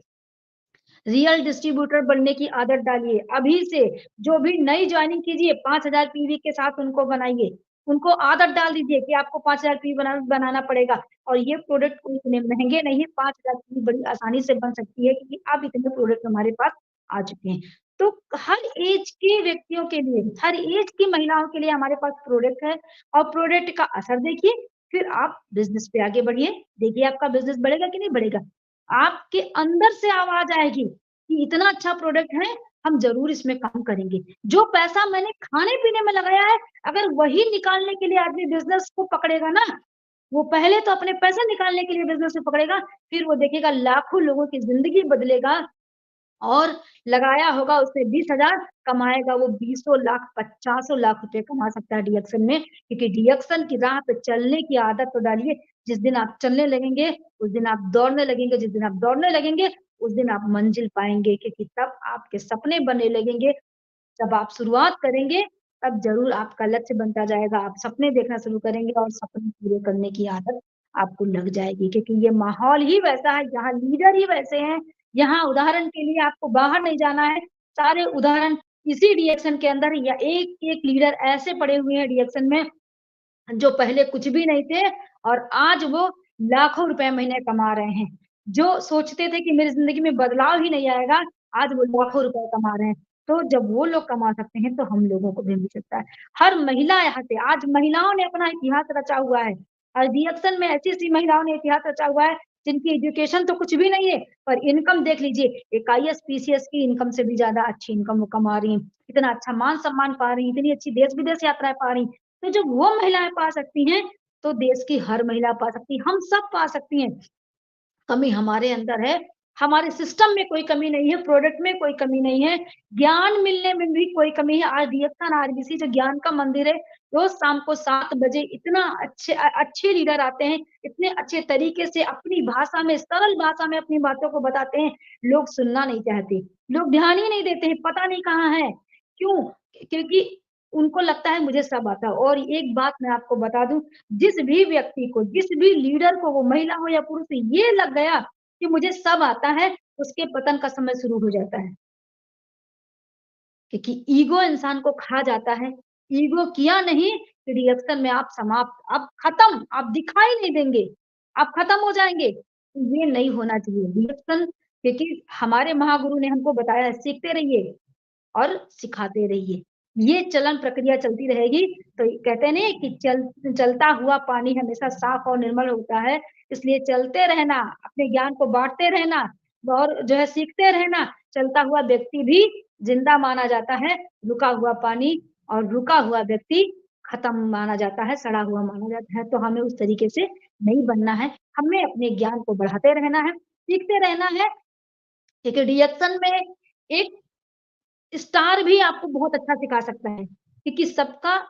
रियल डिस्ट्रीब्यूटर बनने की आदत डालिए। अभी से जो भी नई जॉइनिंग कीजिए 5000 पीवी के साथ उनको बनाइए। उनको आदत डाल दीजिए कि आपको 5000 पीवी बनाना पड़ेगा और ये प्रोडक्ट कोई इतने महँगे नहीं है, 5000 पीवी बड़ी आसानी से बन सकती है क्योंकि अब इतने प्रोडक्ट हमारे पास आ चुके हैं। तो हर ऐज के व्यक्तियों के लिए, हर ऐज की महिलाओं के लिए हमारे पास प्रोडक्ट है और प्रोडक्ट का असर देखिए, फिर आप बिज़नेस पे आगे बढ़िए। देखिए आपका बिज़नेस बढ़ेगा कि नहीं बढ़ेगा। आपके अंदर से आवाज़ आएगी कि इतना अच्छा प्रोडक्ट है, हम ज़रूर इसमें काम करेंगे। जो पैसा मैंने खाने-पीने में लगाया है, अगर वही निकालने के लिए आदमी बिज़नेस को पकड़ेगा ना, वो पहले तो अपने पैसे निकालने के लिए बिज़नेस को पकड़ेगा, फिर वो देखेगा लाखों लोगों की ज़िंदगी बदलेगा और लगाया होगा उसने 20,000 कमाएगा वो बीसों लाख, पचासों लाख रुपए कमा सकता है डीएक्शन में, क्योंकि डीएक्शन की राह पे चलने की आदत तो डालिए। जिस दिन आप चलने लगेंगे, उस दिन आप दौड़ने लगेंगे, जिस दिन आप दौड़ने लगेंगे, उस दिन आप मंजिल पाएँगे क्योंकि तब आपके सपने बनने लगेंगे जब आप शुरुआत करेंगे, तब ज़रूर आपका लक्ष्य बनता जाएगा, आप सपने देखना शुरू करेंगे और सपने पूरे करने की आदत आपको लग जाएगी, क्योंकि ये माहौल ही वैसा है, यहाँ लीडर ही वैसे हैं, यहाँ उदाहरण के लिए आपको बाहर नहीं जाना है, सारे उदाहरण इसी डीएक्सन के अंदर या एक-एक लीडर ऐसे पड़े हुए हैं डीएक्सन में, जो पहले कुछ भी नहीं थे और आज वो लाखों रुपए महीने कमा रहे हैं। जो सोचते थे कि मेरी ज़िंदगी में बदलाव ही नहीं आएगा, आज वो लाखों रुपए कमा रहे हैं। तो जब वो लोग कमा सकते हैं, तो हम लोगों को भी मिल सकता है। हर महिला यहाँ से आज महिलाओं ने अपना इतिहास रचा हुआ है। और डीएक्सन में ऐसी-ऐसी महिलाओं ने इतिहास रचा हुआ है, जिनकी एजुकेशन तो कुछ भी नहीं है, पर इनकम देख लीजिए, एक आईएएस, पीसीएस की इनकम से भी ज़्यादा अच्छी इनकम वो कमा रही हैं। इतना अच्छा मान-सम्मान पा रही हैं, इतनी अच्छी देश-विदेश यात्राएँ पा रही हैं। तो जब वो महिलाएँ पा सकती हैं, तो देश की हर महिला पा सकती है, हम सब पा सकती हैं। कमी हमारे अंदर है, हमारे सिस्टम में कोई कमी नहीं है, प्रोडक्ट में कोई कमी नहीं है, ज्ञान मिलने में भी कोई कमी है। आज डीएक्सन आरबीसी जो ज्ञान का मंदिर है, रोज़ शाम को 7 बजे इतना अच्छे लीडर आते हैं, इतने अच्छे तरीके से अपनी भाषा में, सरल भाषा में अपनी बातों को बताते हैं, लोग सुनना नहीं चाहते, लोग ध्यान ही नहीं देते हैं, पता नहीं कहाँ है, क्यों? क्योंकि उनको लगता है मुझे सब आता है और एक बात मैं आपको बता दूँ, जिस भी व्यक्ति को, जिस भी लीडर को, वो महिला हो या पुरुष, ये लग गया कि मुझे सब आता है, उसके पतन का समय शुरू हो जाता है। क्योंकि ईगो इंसान को खा जाता है, ईगो किया नहीं तो रिएक्शन में आप समाप्त, आप खत्म, आप दिखाई नहीं देंगे, आप खत्म हो जाएँगे। ये नहीं होना चाहिए रिएक्शन, क्योंकि हमारे महागुरु ने हमको बताया है, सीखते रहिए और सिखाते रहिए। ये चलन प्रक्रिया चलती रहेगी, तो कहते नहीं कि चलता हुआ पानी हमेशा साफ और निर्मल होता है, इसलिए चलते रहना, अपने ज्ञान को बाँटते रहना और जो है सीखते रहना। चलता हुआ व्यक्ति भी ज़िंदा माना जाता है, रुका हुआ पानी और रुका हुआ व्यक्ति खत्म माना जाता है, सड़ा हुआ माना जाता है। तो हमें उस तरीके से नहीं बनना है, हमें अपने ज्ञान को बढ़ाते रहना है, सीखते रहना है, क्योंकि रिएक्शन में एक स्टार भी आपको बहुत अच्छा सिखा सकता है, क्योंकि सबका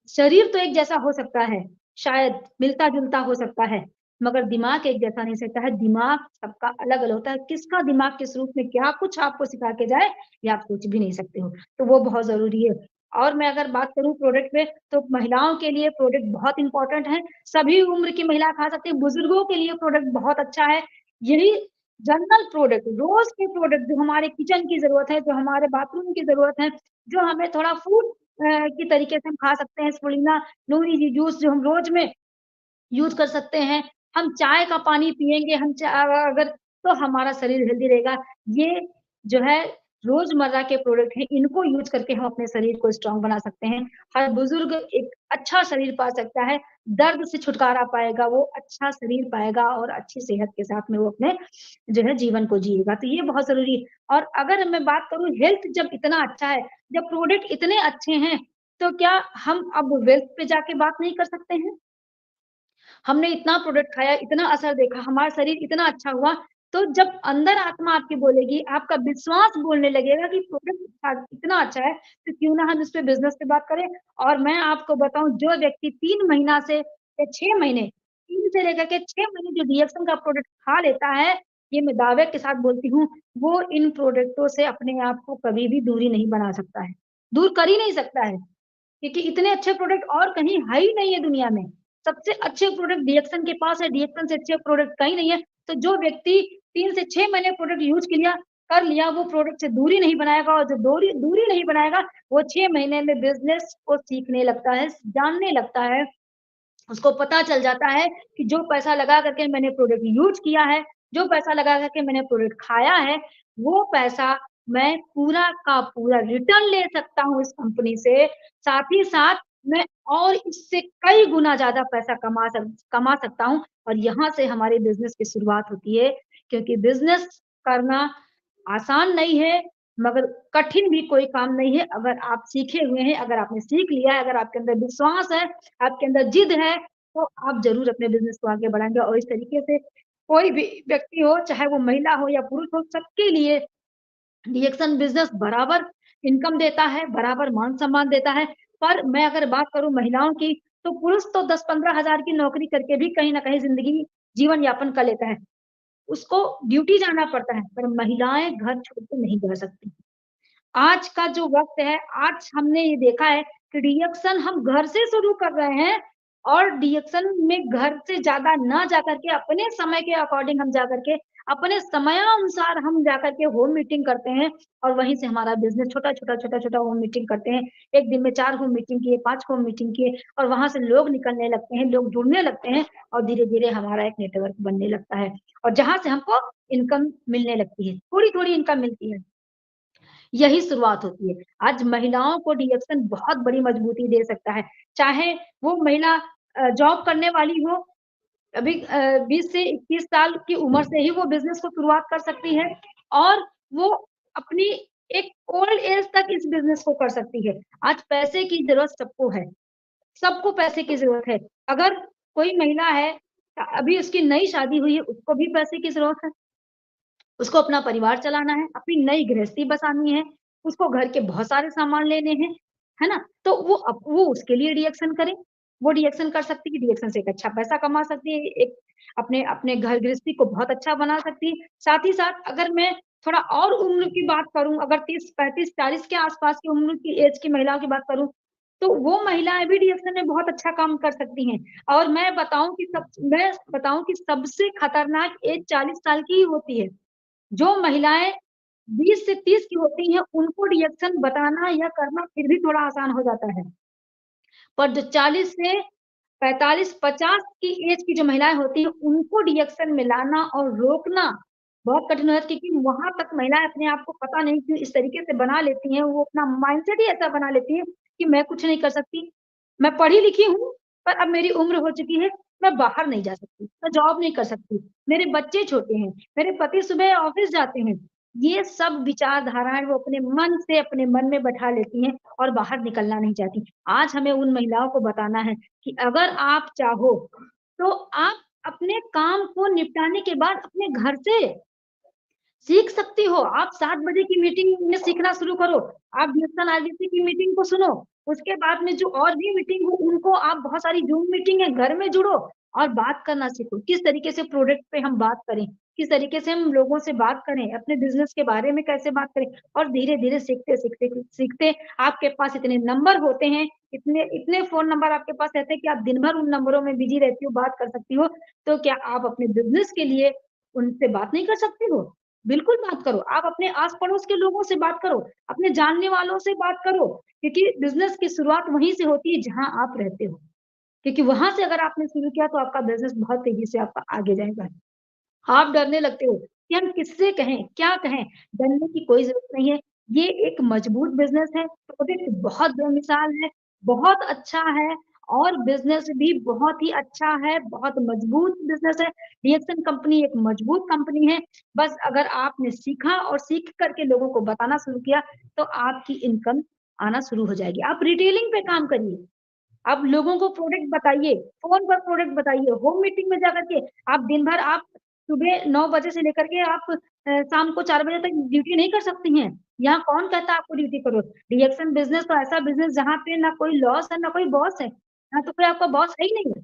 शरीर तो एक जैसा हो सकता है, शायद मिलता-जुलता हो सकता है, मगर दिमाग एक जैसा नहीं सकता है, दिमाग सबका अलग-अलग होता है, किसका दिमाग किस रूप में क्या कुछ आपको सिखा के जाए, ये आप सोच भी नहीं सकते हो, तो वो बहुत ज़रूरी है। और मैं अगर बात करूँ प्रोडक्ट में, तो महिलाओं के लिए प्रोडक्ट बहुत इम्पोर्टेंट है, सभी उम्र की महिला खा सकती है, बुजुर्गों के लिए प्रोडक्ट बहुत अच्छा है, यही जनरल प्रोडक्ट, रोज़ के प्रोडक्ट जो हमारे किचन की ज़रूरत है, जो हमारे बाथरूम की ज़रूरत है, जो हमें थोड़ा फूड की तरीके से हम खा सकते हैं, स्पुलिना, नूनी जी जूस जो हम रोज़ में यूज़ कर सकते हैं। हम चाय का पानी पिएँगे, हम अगर तो हमारा शरीर हेल्दी रहेगा। ये जो है रोज़मर्रा के प्रोडक्ट हैं, इनको यूज़ करके हम अपने शरीर को स्ट्रॉन्ग बना सकते हैं। हर बुज़ुर्ग एक अच्छा शरीर पा सकता है, दर्द से छुटकारा पाएगा, वो अच्छा शरीर पाएगा और अच्छी सेहत के साथ में वो अपने जो है जीवन को जिएगा। तो ये बहुत ज़रूरी है और अगर मैं बात करूँ हेल्थ जब इतना अच्छा है, जब प्रोडक्ट इतने अच्छे हैं, तो क्या हम अब वेल्थ पे जाके बात नहीं कर सकते हैं? हमने इतना प्रोडक्ट खाया, इतना असर देखा, हमारा शरीर इतना अच्छा हुआ, तो जब अंदर आत्मा आपकी बोलेगी, आपका विश्वास बोलने लगेगा कि प्रोडक्ट इतना अच्छा है, तो क्यों ना हम इस पे बिज़नेस पे बात करें। और मैं आपको बताऊँ जो व्यक्ति 3 महीना से या 6 महीने, 3 से लेकर के 6 महीने जो रिएक्शन का प्रोडक्ट खा लेता है, ये मैं दावे के साथ बोलती हूँ, वो इन प्रोडक्टों से अपने आप को कभी भी दूरी नहीं बना सकता है, दूर कर ही नहीं सकता है। क्योंकि इतने अच्छे प्रोडक्ट और कहीं है ही नहीं है दुनिया में। सबसे अच्छे प्रोडक्ट डीएक्सन के पास है, डीएक्सन से अच्छे प्रोडक्ट कहीं नहीं है। तो जो व्यक्ति 3 से 6 महीने प्रोडक्ट यूज़ कर लिया, वो प्रोडक्ट से दूरी नहीं बनाएगा और जो दूरी दूरी नहीं बनाएगा, वो 6 महीने में बिज़नेस को सीखने लगता है, जानने लगता है। उसको पता चल जाता है कि जो पैसा लगा करके मैंने प्रोडक्ट यूज़ किया है, जो पैसा लगा करके मैंने प्रोडक्ट खाया है, वो पैसा मैं पूरा का पूरा रिटर्न ले सकता हूँ इस कंपनी से। साथ ही साथ मैं और इससे कई गुना ज़्यादा पैसा कमा सकता हूँ और यहाँ से हमारे बिज़नेस की शुरुआत होती है, क्योंकि बिज़नेस करना आसान नहीं है, मगर कठिन भी कोई काम नहीं है। अगर आप सीखे हुए हैं, अगर आपने सीख लिया है, अगर आपके अंदर विश्वास है, आपके अंदर जिद है, तो आप ज़रूर अपने बिज़नेस को आगे बढ़ाएँगे और इस तरीके से कोई भी व्यक्ति हो, चाहे वो महिला हो या पुरुष हो, सबके लिए रिएक्शन बिज़नेस बराबर इनकम देता है, बराबर मान-सम्मान देता है। पर मैं अगर बात करूँ महिलाओं की, तो पुरुष तो 10-15 हज़ार की नौकरी करके भी कहीं न कहीं ज़िंदगी जीवन यापन कर लेता है। उसको ड्यूटी जाना पड़ता है, पर महिलाएँ घर छोड़ के नहीं जा सकती। आज का जो वक़्त है, आज हमने ये देखा है कि रिएक्शन हम घर से शुरू कर रहे हैं और रिएक्शन में घर से ज़्यादा ना जाकर के अपने समय के अकॉर्डिंग हम जाकर के, अपने समयानुसार हम जाकर के होम मीटिंग करते हैं और वहीं से हमारा बिज़नेस छोटा-छोटा, छोटा-छोटा होम मीटिंग करते हैं। 1 दिन में 4 होम मीटिंग किए, 5 होम मीटिंग किए और वहाँ से लोग निकलने लगते हैं, लोग जुड़ने लगते हैं और धीरे-धीरे हमारा एक नेटवर्क बनने लगता है और जहाँ से हमको इनकम मिलने लगती है, थोड़ी-थोड़ी इनकम मिलती है। यही शुरुआत होती है। आज महिलाओं को रिएक्शन बहुत बड़ी मजबूती दे सकता है। चाहे वो महिला जॉब करने वाली हो, अभी 20 से 21 साल की उम्र से ही वो बिज़नेस को शुरुआत कर सकती है और वो अपनी एक ओल्ड एज तक इस बिज़नेस को कर सकती है। आज पैसे की ज़रूरत सबको है, सबको पैसे की ज़रूरत है। अगर कोई महिला है, अभी उसकी नई शादी हुई है, उसको भी पैसे की ज़रूरत है। उसको अपना परिवार चलाना है, अपनी नई गृहस्थी बसानी है, उसको घर के बहुत सारे सामान लेने हैं, है ना? तो वो उसके लिए रिएक्शन करे, वो रिएक्शन कर सकती है, रिएक्शन से एक अच्छा पैसा कमा सकती है, एक अपने अपने घर गृहस्थी को बहुत अच्छा बना सकती है। साथ ही साथ अगर मैं थोड़ा और उम्र की बात करूँ, अगर 30, 35, 40 के आस-पास की उम्र की एज की महिलाओं की बात करूँ, तो वो महिलाएँ भी रिएक्शन में बहुत अच्छा काम कर सकती हैं। और मैं बताऊँ कि सबसे खतरनाक एज 40 साल की ही होती है। जो महिलाएँ 20 से 30 की होती हैं, उनको रिएक्शन बताना या करना फिर भी थोड़ा आसान हो जाता है। पर जो 40 से 45-50 की एज की जो महिलाएँ होती हैं, उनको रिएक्शन में लाना और रोकना बहुत कठिन हो जाता है क्योंकि वहाँ तक महिलाएँ अपने आप को पता नहीं क्यों इस तरीके से बना लेती हैं, वो अपना माइंडसेट ही ऐसा बना लेती हैं कि मैं कुछ नहीं कर सकती। मैं पढ़ी-लिखी हूँ, पर अब मेरी उम्र हो चुकी है, मैं बाहर नहीं जा सकती, मैं जॉब नहीं कर सकती, मेरे बच्चे छोटे हैं, मेरे पति सुबह ऑफ़िस जाते हैं। ये सब विचारधाराएँ वो अपने मन से अपने मन में बैठा लेती हैं और बाहर निकलना नहीं चाहती। आज हमें उन महिलाओं को बताना है कि अगर आप चाहो, तो आप अपने काम को निपटाने के बाद अपने घर से सीख सकती हो। आप 7 बजे की मीटिंग में सीखना शुरू करो। आप बीएसएन आरबीसी की मीटिंग को सुनो। उसके बाद में जो और भी मीटिंग हो उनको आप बहुत सारी ज़ूम मीटिंग है, घर में जुड़ो और बात करना सीखो। किस तरीके से प्रोडक्ट पे हम बात करें, किस तरीके से हम लोगों से बात करें, अपने बिज़नेस के बारे में कैसे बात करें और धीरे-धीरे सीखते आपके पास इतने नंबर होते हैं, इतने इतने फ़ोन नंबर आपके पास रहते हैं कि आप दिन भर उन नंबरों में बिज़ी रहती हो, बात कर सकती हो। तो क्या आप अपने बिज़नेस के लिए उनसे बात नहीं कर सकती हो? बिल्कुल बात करो। आप अपने आस-पड़ोस के लोगों से बात करो, अपने जानने वालों से बात करो, क्योंकि बिज़नेस की शुरुआत वहीं से होती है जहाँ आप रहते हो। क्योंकि वहाँ से अगर आपने शुरू किया तो आपका बिज़नेस बहुत तेज़ी से आपका आगे जाएगा। आप डरने लगते हो कि हम किससे कहें, क्या कहें? डरने की कोई ज़रूरत नहीं है। ये एक मजबूत बिज़नेस है, प्रोडक्ट बहुत बेमिसाल है, बहुत अच्छा है और बिज़नेस भी बहुत ही अच्छा है, बहुत मजबूत बिज़नेस है। रिएक्शन कंपनी एक मजबूत कंपनी है। बस अगर आपने सीखा और सीख कर के लोगों को बताना शुरू किया, तो आपकी इनकम आना शुरू हो जाएगी। आप रिटेलिंग पे काम करिए। आप लोगों को प्रोडक्ट बताइए, फ़ोन पर प्रोडक्ट बताइए, होम मीटिंग में जाकर के आप दिन भर आप सुबह 9 बजे से लेकर के आप शाम को 4 बजे तक ड्यूटी नहीं कर सकती हैं। यहाँ कौन कहता है आपको ड्यूटी करो? रिएक्शन बिज़नेस तो ऐसा बिज़नेस जहाँ पे ना कोई लॉस है, ना कोई बॉस है। यहाँ तो कोई आपका बॉस है ही नहीं है।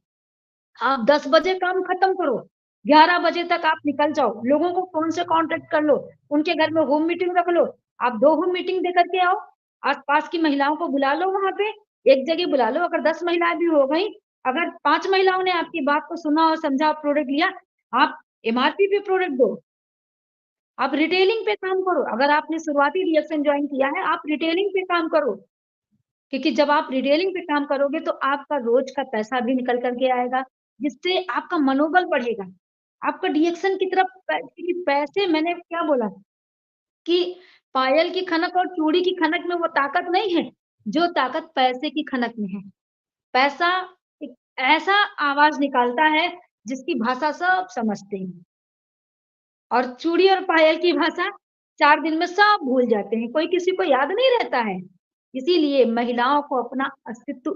आप 10 बजे काम खत्म करो, 11 बजे तक आप निकल जाओ, लोगों को फ़ोन से कॉन्टैक्ट कर लो, उनके घर में होम मीटिंग रख लो, आप 2 होम मीटिंग दे कर के आओ, आस-पास की महिलाओं को बुला लो वहाँ पे, एक जगह बुला लो, अगर 10 महिलाएँ भी हो गई, अगर 5 महिलाओं ने आपकी बात को सुना और समझा और प्रोडक्ट लिया, आप एमआरपी पे प्रोडक्ट दो, आप रिटेलिंग पे काम करो, अगर आपने शुरुआती रिएक्शन जॉइन किया है, आप रिटेलिंग पे काम करो। क्योंकि जब आप रिटेलिंग पे काम करोगे तो आपका रोज़ का पैसा भी निकल कर के आएगा, जिससे आपका मनोबल बढ़ेगा। आपका रिएक्शन की तरफ क्योंकि पैसे मैंने क्या बोला कि पायल की खनक और चूड़ी की खनक में वो ताकत नहीं है, जो ताकत पैसे की खनक में है। पैसा एक ऐसा आवाज़ निकालता है, जिसकी भाषा सब समझते हैं। और चूड़ी और पायल की भाषा 4 दिन में सब भूल जाते हैं, कोई किसी को याद नहीं रहता है। इसीलिए महिलाओं को अपना अस्तित्व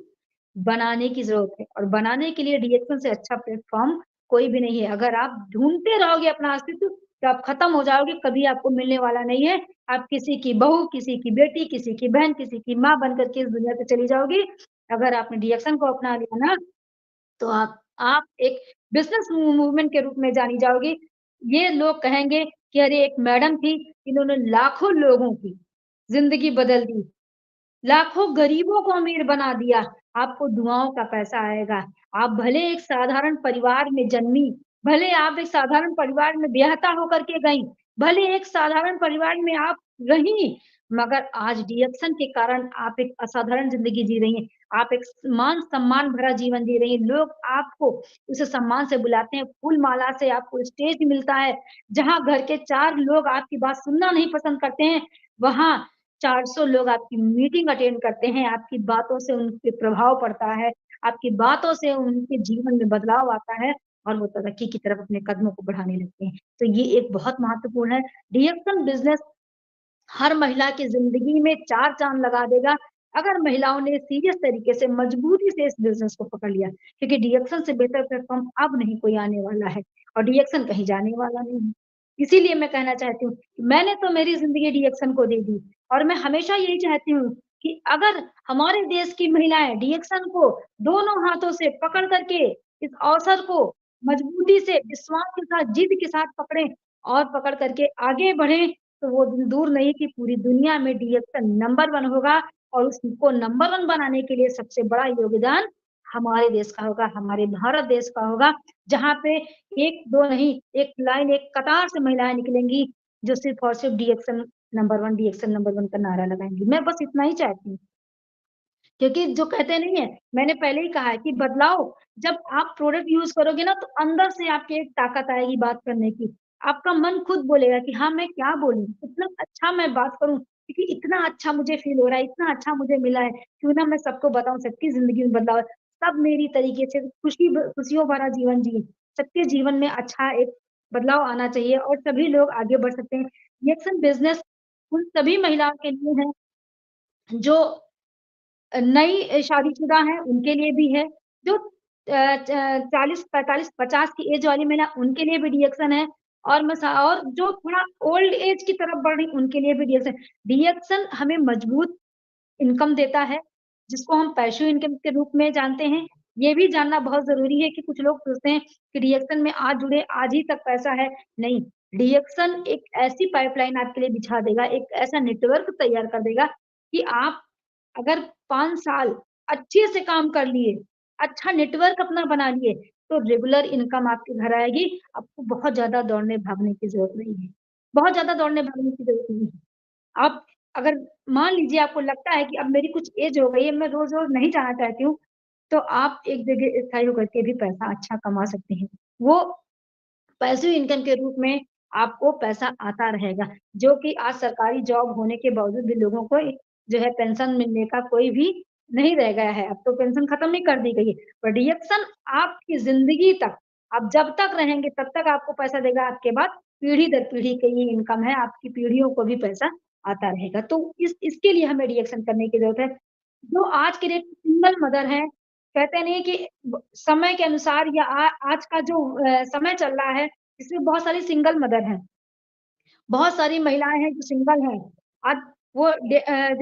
बनाने की ज़रूरत है और बनाने के लिए रिएक्शन से अच्छा प्लेटफ़ॉर्म कोई भी नहीं है। अगर आप ढूँढते रहोगे अपना अस्तित्व, तो आप खत्म हो जाओगे, कभी आपको मिलने वाला नहीं है। आप किसी की बहू, किसी की बेटी, किसी की बहन, किसी की माँ बनकर के इस दुनिया से चली जाओगी। अगर आपने रिएक्शन को अपना लिया ना तो आप एक बिज़नेस मूवमेंट के रूप में जानी जाओगी। ये लोग कहेंगे कि अरे एक मैडम थी, इन्होंने लाखों लोगों की जिंदगी बदल दी, लाखों गरीबों को अमीर बना दिया, आपको दुआओं का पैसा आएगा। आप भले एक साधारण परिवार में जन्मी, भले आप एक साधारण परिवार में ब्याहता होकर के गईं, भले एक साधारण परिवार में आप रहीं, मगर आज डिएक्शन के कारण आप एक असाधारण ज़िंदगी जी रही हैं। आप एक मान-सम्मान भरा जीवन जी रही हैं। लोग आपको उस सम्मान से बुलाते हैं, फूल-माला से आपको स्टेज मिलता है, जहाँ घर के 4 लोग आपकी बात सुनना नहीं पसंद करते हैं, वहाँ 400 लोग आपकी मीटिंग अटेंड करते हैं, आपकी बातों से उन पे प्रभाव पड़ता है, आपकी बातों से उनके जीवन में बदलाव आता है और वो तरक्की की तरफ अपने कदमों को बढ़ाने लगते हैं। तो ये एक बहुत महत्वपूर्ण है। डिएक्शन बिज़नेस हर महिला की ज़िंदगी में 4 चाँद लगा देगा, अगर महिलाओं ने सीरियस तरीके से, मजबूती से इस बिज़नेस को पकड़ लिया। क्योंकि डिएक्शन से बेहतर प्लेटफ़ॉर्म अब नहीं कोई आने वाला है और डिएक्शन कहीं जाने वाला नहीं है। इसीलिए मैं कहना चाहती हूँ, मैंने तो मेरी ज़िंदगी डिएक्शन को दे दी और मैं हमेशा यही चाहती हूँ कि अगर हमारे देश की महिलाएँ डिएक्शन को दोनों हाथों से पकड़ कर के इस अवसर को मजबूती से, विश्वास के साथ, जिद के साथ पकड़ें और पकड़ कर के आगे बढ़ें, तो वो दिन दूर नहीं कि पूरी दुनिया में डिएक्शन नंबर 1 होगा और उसको नंबर 1 बनाने के लिए सबसे बड़ा योगदान हमारे देश का होगा, हमारे भारत देश का होगा, जहाँ पे 1-2 नहीं, एक लाइन, एक कतार से महिलाएँ निकलेंगी, जो सिर्फ़ और सिर्फ़ डिएक्शन नंबर 1, डिएक्शन नंबर 1 का नारा लगाएँगी। मैं बस इतना ही चाहती हूँ। क्योंकि जो कहते नहीं है, मैंने पहले ही कहा है कि बदलाव जब आप प्रोडक्ट यूज़ करोगे ना, तो अंदर से आपके एक ताकत आएगी बात करने की। आपका मन खुद बोलेगा कि हाँ, मैं क्या बोलूँ? इतना अच्छा मैं बात करूँ, क्योंकि इतना अच्छा मुझे फ़ील हो रहा है, इतना अच्छा मुझे मिला है, क्यों ना मैं सबको बताऊँ, सबकी ज़िंदगी में बदलाव आए। सब मेरी तरीके से खुशियों भरा जीवन जिएँ। सबके जीवन में अच्छा एक बदलाव आना चाहिए और सभी लोग आगे बढ़ सकते हैं। रिएक्शन बिज़नेस उन सभी महिलाओं के लिए है, जो नई शादीशुदा हैं, उनके लिए भी है, जो 40, 45, 50 की एज वाली महिला उनके लिए भी डिएक्शन है और जो थोड़ा ओल्ड एज की तरफ बढ़ रही उनके लिए भी डिएक्शन। डिएक्शन हमें मजबूत इनकम देता है, जिसको हम पैसिव इनकम के रूप में जानते हैं। ये भी जानना बहुत ज़रूरी है कि कुछ लोग सोचते हैं कि डिएक्शन में आज जुड़े, आज ही तक पैसा है। नहीं, डिएक्शन एक ऐसी पाइपलाइन आपके लिए बिछा देगा, एक ऐसा नेटवर्क तैयार कर देगा कि आप अगर 5 साल अच्छे से काम कर लिए, अच्छा नेटवर्क अपना बना लिए, तो रेगुलर इनकम आपके घर आएगी। आपको बहुत ज़्यादा दौड़ने-भागने की ज़रूरत नहीं है। बहुत ज़्यादा दौड़ने-भागने की ज़रूरत नहीं है। आप अगर मान लीजिए आपको लगता है कि अब मेरी कुछ एज हो गई है, मैं रोज़-रोज़ नहीं जाना चाहती हूँ, तो आप एक जगह स्थायी होकर के भी पैसा अच्छा कमा सकते हैं। वो पैसिव इनकम के रूप में आपको पैसा आता रहेगा, जो कि आज सरकारी जॉब होने के बावजूद भी लोगों को जो है पेंशन मिलने का कोई भी नहीं रह गया है। अब तो पेंशन खत्म ही कर दी गई है। पर डिडक्शन आपकी ज़िंदगी तक, आप जब तक रहेंगे तब तक आपको पैसा देगा, आपके बाद पीढ़ी दर पीढ़ी की ये इनकम है, आपकी पीढ़ियों को भी पैसा आता रहेगा। तो इसके लिए हमें डिडक्शन करने की ज़रूरत है। जो आज के डेट में सिंगल मदर है, कहते नहीं है कि समय के अनुसार या आज का जो समय चल रहा है, इसमें बहुत सारी सिंगल मदर हैं। बहुत सारी महिलाएँ हैं जो सिंगल हैं। आज वो जो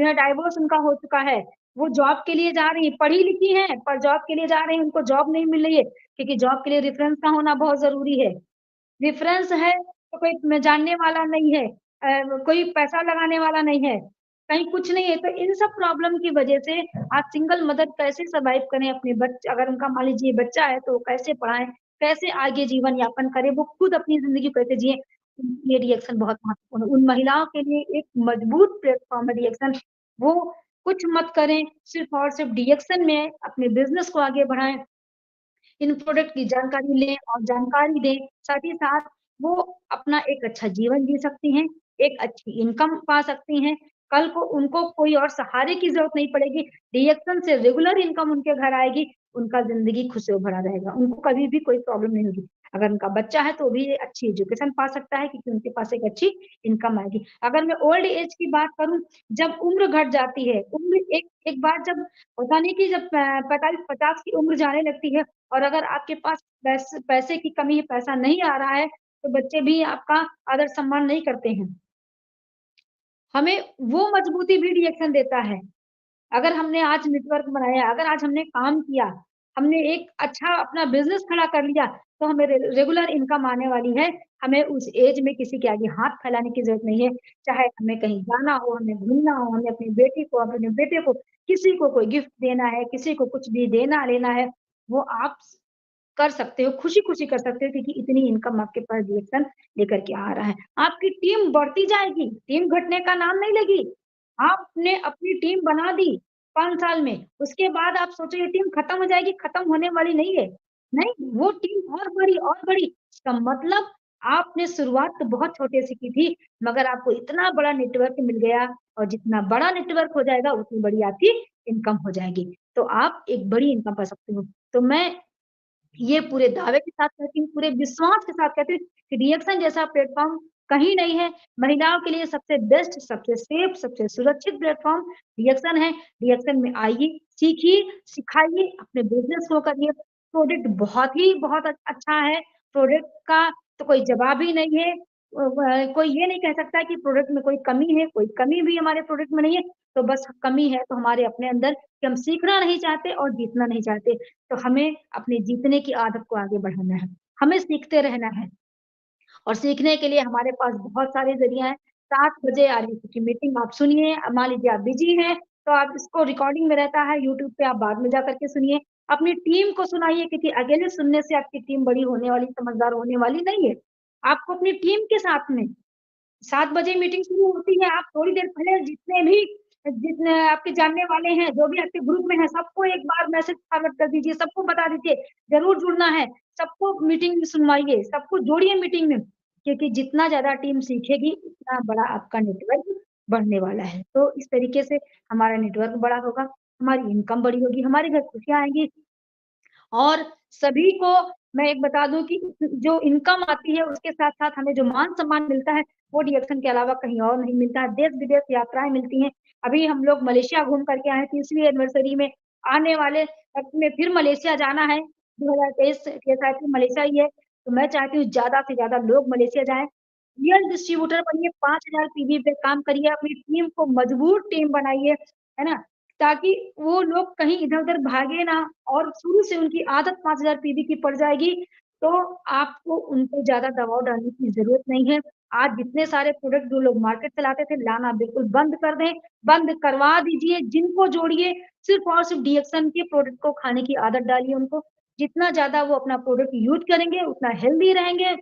है डाइवोर्स उनका हो चुका है। वो जॉब के लिए जा रही हैं, पढ़ी-लिखी हैं पर जॉब के लिए जा रही हैं, उनको जॉब नहीं मिल रही है, क्योंकि जॉब के लिए रेफ़रेंस का होना बहुत ज़रूरी है। रेफ़रेंस है तो कोई जानने वाला नहीं है, कोई पैसा लगाने वाला नहीं है, कहीं कुछ नहीं है। तो इन सब प्रॉब्लम की वज़ह से आज सिंगल मदर कैसे सर्वाइव करें अपने अगर उनका मान लीजिए बच्चा है तो कैसे पढ़ाएँ, कैसे आगे जीवन यापन करें, वो खुद अपनी ज़िंदगी कैसे जिएँ, ये रिएक्शन बहुत महत्वपूर्ण है। उन महिलाओं के लिए एक मजबूत प्लेटफ़ॉर्म है रिएक्शन। वो कुछ मत करें, सिर्फ़ और सिर्फ़ रिएक्शन में अपने बिज़नेस को आगे बढ़ाएँ। इन प्रोडक्ट की जानकारी लें और जानकारी दें, साथ ही साथ वो अपना एक अच्छा जीवन जी सकती हैं, एक अच्छी इनकम पा सकती हैं, कल को उनको कोई और सहारे की ज़रूरत नहीं पड़ेगी, रिएक्शन से रेगुलर इनकम उनके घर आएगी, उनका ज़िंदगी खुशियों भरा रहेगा, उनको कभी भी कोई प्रॉब्लम नहीं होगी। अगर उनका बच्चा है तो भी अच्छी एजुकेशन पा सकता है क्योंकि उनके पास एक अच्छी इनकम आएगी। अगर मैं ओल्ड एज की बात करूँ, जब उम्र घट जाती है, उम्र एक एक बार जब होता नहीं कि जब 45-50 की उम्र जाने लगती है और अगर आपके पास पैसे की कमी है, पैसा नहीं आ रहा है, तो बच्चे भी आपका आदर-सम्मान नहीं करते हैं। हमें वो मजबूती भी रिएक्शन देता है। अगर हमने आज नेटवर्क बनाया, अगर आज हमने काम किया, हमने एक अच्छा अपना बिज़नेस खड़ा कर लिया, तो हमें रेगुलर इनकम आने वाली है। हमें उस एज में किसी के आगे हाथ फैलाने की जरूरत नहीं है। चाहे हमें कहीं जाना हो, हमें घूमना हो, हमें अपनी बेटी को, अपने बेटे को, किसी को कोई गिफ्ट देना है, किसी को कुछ भी देना लेना है, वो आप कर सकते हो, खुशी-खुशी कर सकते हो, क्योंकि इतनी इनकम आपके पास डिएक्शन लेकर के आ रहा है। आपकी टीम बढ़ती जाएगी, टीम घटने का नाम नहीं लेगी। आपने अपनी टीम बना दी 5 साल में, उसके बाद आप सोचो ये टीम खत्म हो जाएगी, खत्म होने वाली नहीं है। नहीं, वो टीम और बढ़ी। इसका मतलब आपने शुरुआत तो बहुत छोटे से की थी, मगर आपको इतना बड़ा नेटवर्क मिल गया, और जितना बड़ा नेटवर्क हो जाएगा, उतनी बड़ी आपकी इनकम हो जाएगी। तो आप एक बड़ी इनकम पा सकते हो। तो मैं ये पूरे दावे के साथ कहती हूँ, पूरे विश्वास के साथ कहती हूँ कि रिएक्शन जैसा प्लेटफ़ॉर्म कहीं नहीं है। महिलाओं के लिए सबसे बेस्ट, सबसे सेफ, सबसे सुरक्षित प्लेटफ़ॉर्म रिएक्शन है। रिएक्शन में आइए, सीखिए, सिखाइए, अपने बिज़नेस को करिए। प्रोडक्ट बहुत अच्छा है। प्रोडक्ट का तो कोई जवाब ही नहीं है। कोई ये नहीं कह सकता कि प्रोडक्ट में कोई कमी है, कोई कमी भी हमारे प्रोडक्ट में नहीं है। तो बस कमी है तो हमारे अपने अंदर कि हम सीखना नहीं चाहते और जीतना नहीं चाहते। तो हमें अपने जीतने की आदत को आगे बढ़ाना है। हमें सीखते रहना है, और सीखने के लिए हमारे पास बहुत सारे ज़रिया हैं। 7 बजे आरबीसी की मीटिंग आप सुनिए। मान लीजिए आप बिज़ी हैं, तो आप इसको रिकॉर्डिंग में रहता है यूट्यूब पे, आप बाद में जाकर के सुनिए। अपनी टीम को सुनाइए, क्योंकि अकेले सुनने से आपकी टीम बड़ी होने वाली, समझदार होने वाली नहीं है। आपको अपनी टीम के साथ में 7 बजे मीटिंग शुरू होती है, आप थोड़ी देर पहले जितने आपके जानने वाले हैं, जो भी आपके ग्रुप में हैं, सबको एक बार मैसेज फॉरवर्ड कर दीजिए, सबको बता दीजिए, ज़रूर जुड़ना है, सबको मीटिंग में सुनवाइए, सबको जोड़िए मीटिंग में, क्योंकि जितना ज़्यादा टीम सीखेगी, उतना बड़ा आपका नेटवर्क बढ़ने वाला है। तो इस तरीके से हमारा नेटवर्क बड़ा होगा, हमारी इनकम बड़ी होगी, हमारे घर खुशियाँ आएँगी। और सभी को मैं एक बता दूँ कि जो इनकम आती है, उसके साथ-साथ हमें जो मान-सम्मान मिलता है, वो रिएक्शन के अलावा कहीं और नहीं मिलता है। देश-विदेश यात्राएँ मिलती हैं। अभी हम लोग मलेशिया घूम कर के आए, 30वीं एनिवर्सरी में। आने वाले वक़्त में फिर मलेशिया जाना है, 2023 के साथ ही मलेशिया ही है। तो मैं चाहती हूँ ज़्यादा से ज़्यादा लोग मलेशिया जाएँ। रियल डिस्ट्रीब्यूटर बनिए, 5000 पीवी पे काम करिए, अपनी टीम को मजबूत टीम बनाइए, है ना? ताकि वो लोग कहीं इधर-उधर भागे ना, और शुरू से उनकी आदत 5000 पीवी की पड़ जाएगी, तो आपको उन पे ज़्यादा दबाव डालने की ज़रूरत नहीं है। आज जितने सारे प्रोडक्ट जो लोग मार्केट से लाते थे, लाना बिल्कुल बंद कर दें, बंद करवा दीजिए। जिनको जोड़िए, सिर्फ़ और सिर्फ़ डीएक्सन के प्रोडक्ट को खाने की आदत डालिए उनको। जितना ज़्यादा वो अपना प्रोडक्ट यूज़ करेंगे, उतना हेल्दी रहेंगे,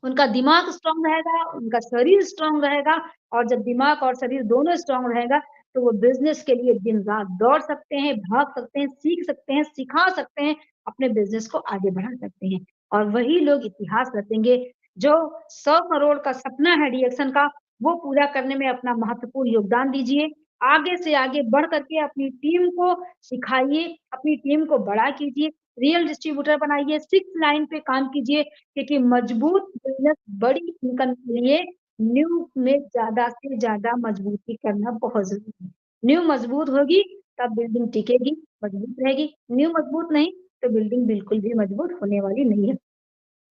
उनका दिमाग स्ट्रॉन्ग रहेगा, उनका शरीर स्ट्रॉन्ग रहेगा, और जब दिमाग और शरीर दोनों स्ट्रॉन्ग रहेगा, तो वो बिज़नेस के लिए दिन-रात दौड़ सकते हैं, भाग सकते हैं, सीख सकते हैं, सिखा सकते हैं, अपने बिज़नेस को आगे बढ़ा सकते हैं। और वही लोग इतिहास रचेंगे, जो 100 करोड़ का सपना है रिएक्शन का, वो पूरा करने में अपना महत्वपूर्ण योगदान दीजिए। आगे से आगे बढ़ कर के अपनी टीम को सिखाइए, अपनी टीम को बड़ा कीजिए, रियल डिस्ट्रीब्यूटर बनाइए, 6 लाइन पे काम कीजिए, क्योंकि मजबूत बिज़नेस बड़ी इनकम के लिए न्यू में ज़्यादा से ज़्यादा मजबूती करना बहुत ज़रूरी है। न्यू मजबूत होगी, तब बिल्डिंग टिकेगी, मजबूत रहेगी। न्यू मजबूत नहीं, तो बिल्डिंग बिल्कुल भी मजबूत होने वाली नहीं है।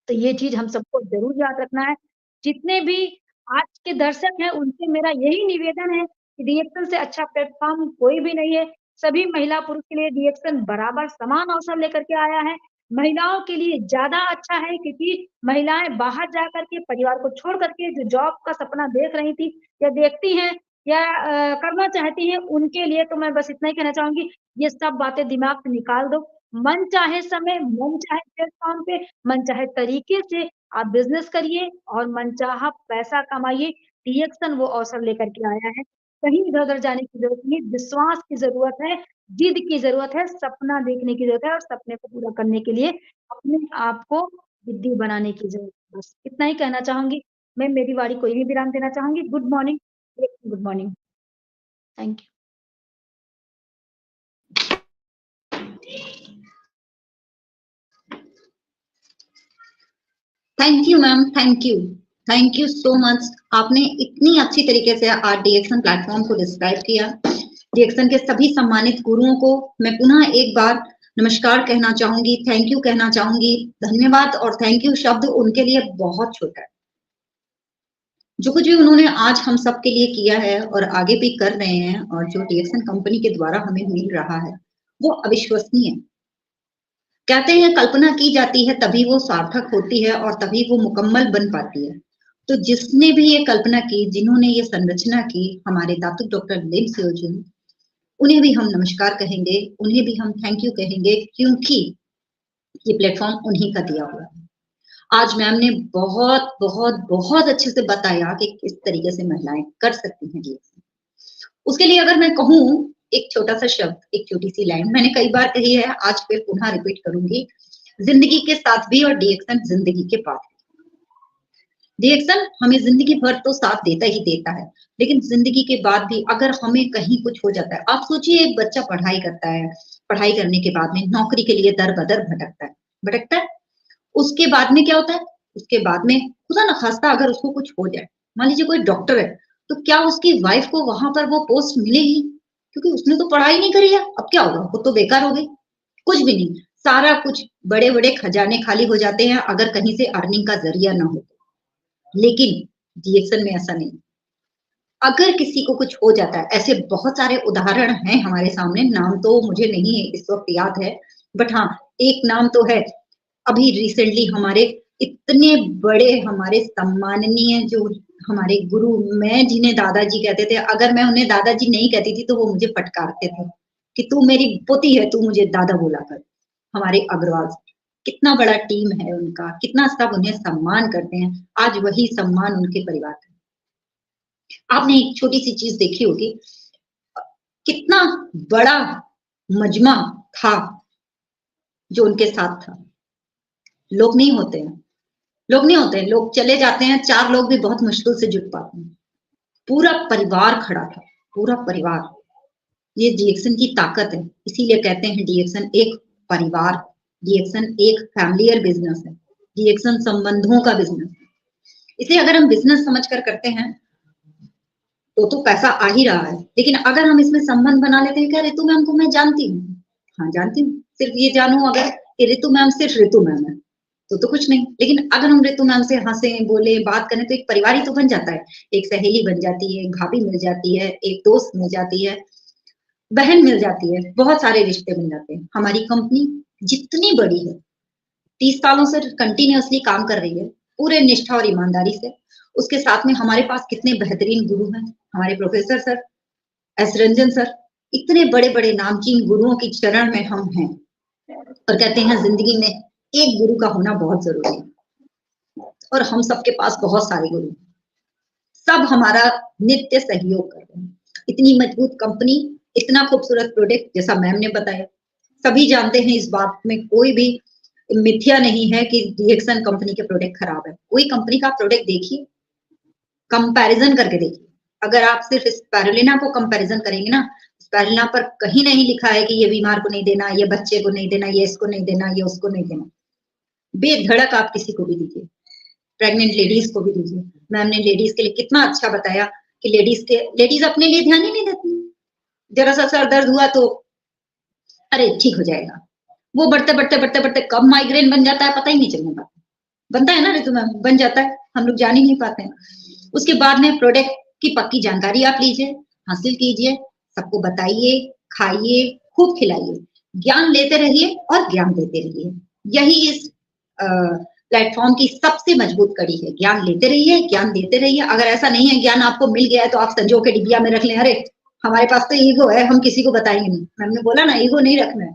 तो ये चीज़ हम सबको ज़रूर याद रखना है। जितने भी आज के दर्शक हैं, उनसे मेरा यही निवेदन है कि रिएक्शन से अच्छा प्लेटफ़ॉर्म कोई भी नहीं है। सभी महिला-पुरुष के लिए रिएक्शन बराबर समान अवसर लेकर के आया है। महिलाओं के लिए ज़्यादा अच्छा है, क्योंकि महिलाएँ बाहर जा कर के, परिवार को छोड़ कर के, जो जॉब का सपना देख रही थी या देखती हैं या करना चाहती हैं, उनके लिए तो मैं बस इतना ही कहना चाहूँगी, ये सब बातें दिमाग से निकाल दो। मनचाहे समय, मनचाहे प्लेटफ़ॉर्म पे, मनचाहे तरीके से आप बिज़नेस करिए और मनचाहा पैसा कमाइए। रिएक्शन वो अवसर लेकर के आया है। कहीं इधर-उधर जाने की ज़रूरत नहीं, विश्वास की ज़रूरत है, जिद की ज़रूरत है, सपना देखने की ज़रूरत है, और सपने को पूरा करने के लिए अपने आप को जिद्दी बनाने की ज़रूरत है। बस इतना ही कहना चाहूँगी। मैं मेरी वाणी को यहीं विराम देना चाहूँगी। Good morning, good morning. Thank you. Thank you ma'am, thank you so much. आपने इतनी अच्छी तरीके से आज डीएक्शन प्लेटफॉर्म को डिस्क्राइब किया। डीएक्शन के सभी सम्मानित गुरुओं को मैं पुनः एक बार नमस्कार कहना चाहूंगी, थैंक यू कहना चाहूंगी। धन्यवाद और थैंक यू शब्द उनके लिए बहुत छोटा है। जो कुछ भी उन्होंने आज हम सब के लिए किया है और आगे भी कर रहे हैं, और जो डीएक्शन कंपनी के द्वारा हमें मिल रहा है, वो अविश्वसनीय है। कहते हैं कल्पना की जाती है तभी वो सार्थक होती है और तभी वो मुकम्मल बन पाती है। तो जिसने भी ये कल्पना की, जिन्होंने ये संरचना की, हमारे दातुक डॉक्टर लिम सियोजून, उन्हें भी हम नमस्कार कहेंगे, उन्हें भी हम थैंक यू कहेंगे, क्योंकि ये प्लेटफॉर्म उन्हीं का दिया हुआ है। आज मैम ने बहुत बहुत बहुत अच्छे से बताया कि किस तरीके से महिलाएं कर सकती हैं DXN। उसके लिए अगर मैं कहूँ एक छोटा सा शब्द, एक छोटी सी लाइन मैंने कई बार कही है, आज फिर पुनः रिपीट करूंगी, जिंदगी के साथ भी और DXN जिंदगी के बाद भी। DXN हमें जिंदगी भर तो साथ देता ही देता है, लेकिन जिंदगी के बाद भी अगर हमें कहीं कुछ हो जाता है, आप सोचिए एक बच्चा पढ़ाई करता है, पढ़ाई करने के बाद में नौकरी के लिए दर बदर भटकता है, उसके बाद में क्या होता है, उसके बाद में खुदा न खास्ता अगर उसको कुछ हो जाए, मान लीजिए कोई डॉक्टर है, तो क्या उसकी वाइफ को वहां पर वो पोस्ट मिलेगी? क्योंकि उसने तो पढ़ाई नहीं करी है, अब क्या होगा, वो तो बेकार हो गई, कुछ भी नहीं, सारा कुछ, बड़े बड़े खजाने खाली हो जाते हैं अगर कहीं से अर्निंग का जरिया ना हो। लेकिन DXN में ऐसा नहीं, अगर किसी को कुछ हो जाता है, ऐसे बहुत सारे उदाहरण हैं हमारे सामने, नाम तो मुझे नहीं है इस वक्त याद है, बट हाँ एक नाम तो है, अभी रिसेंटली हमारे इतने बड़े, हमारे सम्माननीय जो हमारे गुरु, मैं जिन्हें दादाजी कहते थे, अगर मैं उन्हें दादाजी नहीं कहती थी तो वो मुझे फटकारते थे कि तू मेरी पोती है, तू मुझे दादा बोला कर। हमारे अग्रवाल, कितना बड़ा टीम है उनका, कितना सब उन्हें सम्मान करते हैं, आज वही सम्मान उनके परिवार का। आपने एक छोटी सी चीज देखी होगी, कितना बड़ा मजमा था जो उनके साथ था। लोग नहीं होते हैं, लोग नहीं होते हैं, लोग चले जाते हैं, 4 लोग भी बहुत मुश्किल से जुट पाते हैं, पूरा परिवार खड़ा था, पूरा परिवार। ये DXN की ताकत है, इसीलिए कहते हैं DXN एक परिवार, DXN एक फैमिलियर बिजनेस है, DXN संबंधों का बिजनेस है। इसलिए अगर हम बिजनेस समझ कर करते हैं तो पैसा आ ही रहा है, लेकिन अगर हम इसमें संबंध बना लेते हैं, क्या ऋतु मैम को मैं जानती हूँ, हाँ जानती हूँ, सिर्फ ये जानू अगर कि ऋतु मैम सिर्फ ऋतु मैम है तो कुछ नहीं, लेकिन अगर हम ऋतु मैम से हंसे बोले बात करें तो एक परिवार ही तो बन जाता है, एक सहेली बन जाती है, एक भाभी मिल जाती है, एक दोस्त मिल जाती है, बहन मिल जाती है, बहुत सारे रिश्ते बन जाते हैं। हमारी कंपनी जितनी बड़ी है, 30 सालों से कंटिन्यूअसली काम कर रही है, पूरे निष्ठा और ईमानदारी से, उसके साथ में हमारे पास कितने बेहतरीन गुरु हैं, हमारे professor sir, S Ranjan sir, इतने बड़े बड़े नामचीन गुरुओं की चरण में हम हैं, और कहते हैं जिंदगी में एक गुरु का होना बहुत जरूरी है, और हम सबके पास बहुत सारे गुरु, सब हमारा नित्य सहयोग कर रहे हैं। इतनी मजबूत कंपनी, इतना खूबसूरत प्रोडक्ट, जैसा मैम ने बताया, सभी जानते हैं, इस बात में कोई भी मिथ्या नहीं है कि DXN कंपनी के प्रोडक्ट खराब है। कोई कंपनी का प्रोडक्ट देखिए, कंपैरिजन करके देखिए, अगर आप सिर्फ स्पारुलिना को कंपैरिजन करेंगे ना, स्पारुलिना पर कहीं नहीं लिखा है कि ये बीमार को नहीं देना, ये बच्चे को नहीं देना, ये इसको नहीं देना, ये उसको नहीं देना। बेधड़क आप किसी को भी दीजिए, प्रेग्नेंट लेडीज को भी दीजिए। मैम ने लेडीज के लिए कितना अच्छा बताया कि लेडीज अपने लिए ध्यान ही नहीं देती, जरा सा सर दर्द हुआ तो अरे ठीक हो जाएगा, वो बढ़ते बढ़ते बढ़ते बढ़ते कब माइग्रेन बन जाता है पता ही नहीं चलने पाता, बनता है ना ऋतु मैम, बन जाता है, हम लोग जान ही नहीं पाते हैं। उसके बाद में प्रोडक्ट की पक्की जानकारी आप लीजिए, हासिल कीजिए, सबको बताइए, खाइए, खूब खिलाइए, ज्ञान लेते रहिए और ज्ञान देते रहिए। यही इस प्लेटफॉर्म की सबसे मजबूत कड़ी है, ज्ञान लेते रहिए, ज्ञान देते रहिए। अगर ऐसा नहीं है ज्ञान आपको मिल गया है तो आप संजो के डिबिया में रख लें, अरे हमारे पास तो ईगो है, हम किसी को बताएंगे नहीं, मैंने बोला ना ईगो नहीं रखना है,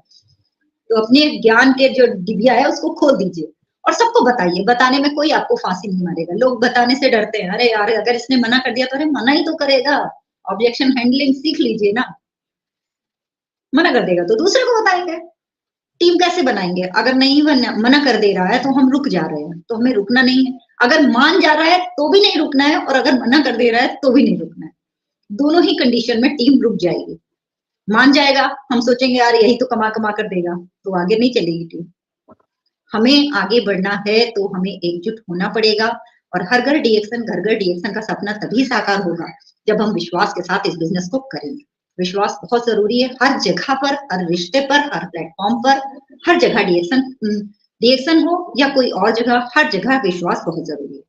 तो अपने ज्ञान के जो डिबिया है उसको खोल दीजिए और सबको बताइए। बताने में कोई आपको फांसी नहीं मारेगा, लोग बताने से डरते हैं, अरे यार अगर इसने मना कर दिया तो अरे मना ही तो करेगा, ऑब्जेक्शन हैंडलिंग सीख लीजिए ना, मना कर देगा तो दूसरे को बताएंगे। टीम कैसे बनाएंगे, अगर नहीं मना कर दे रहा है तो हम रुक जा रहे हैं, तो हमें रुकना नहीं है, अगर मान जा रहा है तो भी नहीं रुकना है, और अगर मना कर दे रहा है तो भी नहीं रुकना है। दोनों ही कंडीशन में टीम रुक जाएगी। मान जाएगा, हम सोचेंगे यार यही तो कमा कमा कर देगा, तो आगे नहीं चलेगी टीम। हमें आगे बढ़ना है तो हमें एकजुट होना पड़ेगा, और हर घर DXN, घर घर DXN का सपना तभी साकार होगा जब हम विश्वास के साथ इस बिजनेस को करेंगे। विश्वास बहुत जरूरी है, हर जगह पर, हर रिश्ते पर, हर प्लेटफॉर्म पर, हर जगह DXN हो या कोई और जगह, हर जगह विश्वास बहुत जरूरी है।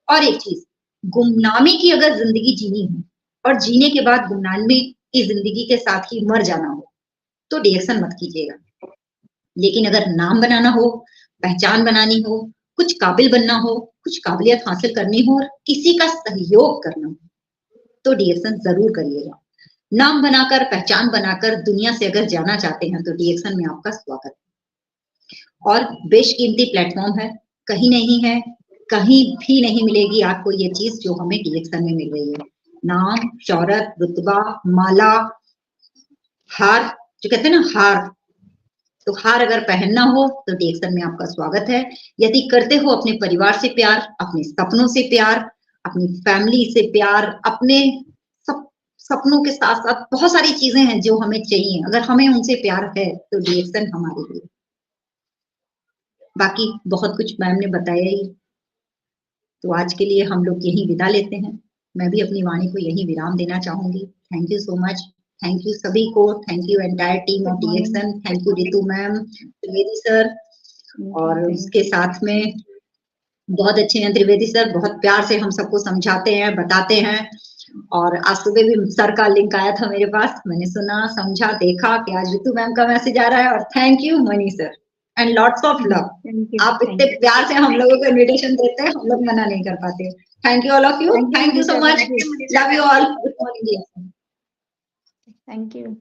और एक चीज, गुमनामी की अगर जिंदगी जीनी है और जीने के बाद गुमनामी की जिंदगी के साथ ही मर जाना हो तो DXN मत कीजिएगा। लेकिन अगर नाम बनाना हो, पहचान बनानी हो, कुछ काबिल बनना हो, कुछ काबिलियत हासिल करनी हो और किसी का सहयोग करना हो, तो डीएक्शन जरूर करिएगा। नाम बनाकर, पहचान बनाकर दुनिया से अगर जाना चाहते हैं तो डीएक्शन में आपका स्वागत है। और बेशकीमती प्लेटफॉर्म है, कहीं नहीं है, कहीं भी नहीं मिलेगी आपको ये चीज जो हमें डीएक्शन में मिल रही है। नाम, शौहरत, रुतबा, माला, हार, जो कहते हैं ना हार, तो हार अगर पहनना हो तो डीएक्शन में आपका स्वागत है। यदि करते हो अपने परिवार से प्यार, अपने सपनों से प्यार, अपनी फैमिली से प्यार, अपने सपनों के साथ साथ बहुत सारी चीजें हैं जो हमें चाहिए, अगर हमें उनसे प्यार है तो डीएक्शन हमारे लिए। बाकी बहुत कुछ मैम ने बताया ही, तो आज के लिए हम लोग यही विदा लेते हैं। मैं भी अपनी वाणी को यही विराम देना चाहूंगी। Thank you so much, thank you सभी को, thank you entire team of DXN, thank you Ritu ma'am, Trivedi sir, और उसके साथ में बहुत अच्छे हैं त्रिवेदी सर, बहुत प्यार से हम सबको समझाते हैं, बताते हैं। और आज सुबह भी सर का लिंक आया था मेरे पास, मैंने सुना, समझा, देखा कि आज रितु मैम का मैसेज आ रहा है। और thank you money sir and lots of love. आप इतने प्यार से हम लोगों को इनविटेशन देते हैं, हम लोग मना नहीं कर पाते। Thank you all of you, thank you so much, love you all, good morning. Thank you.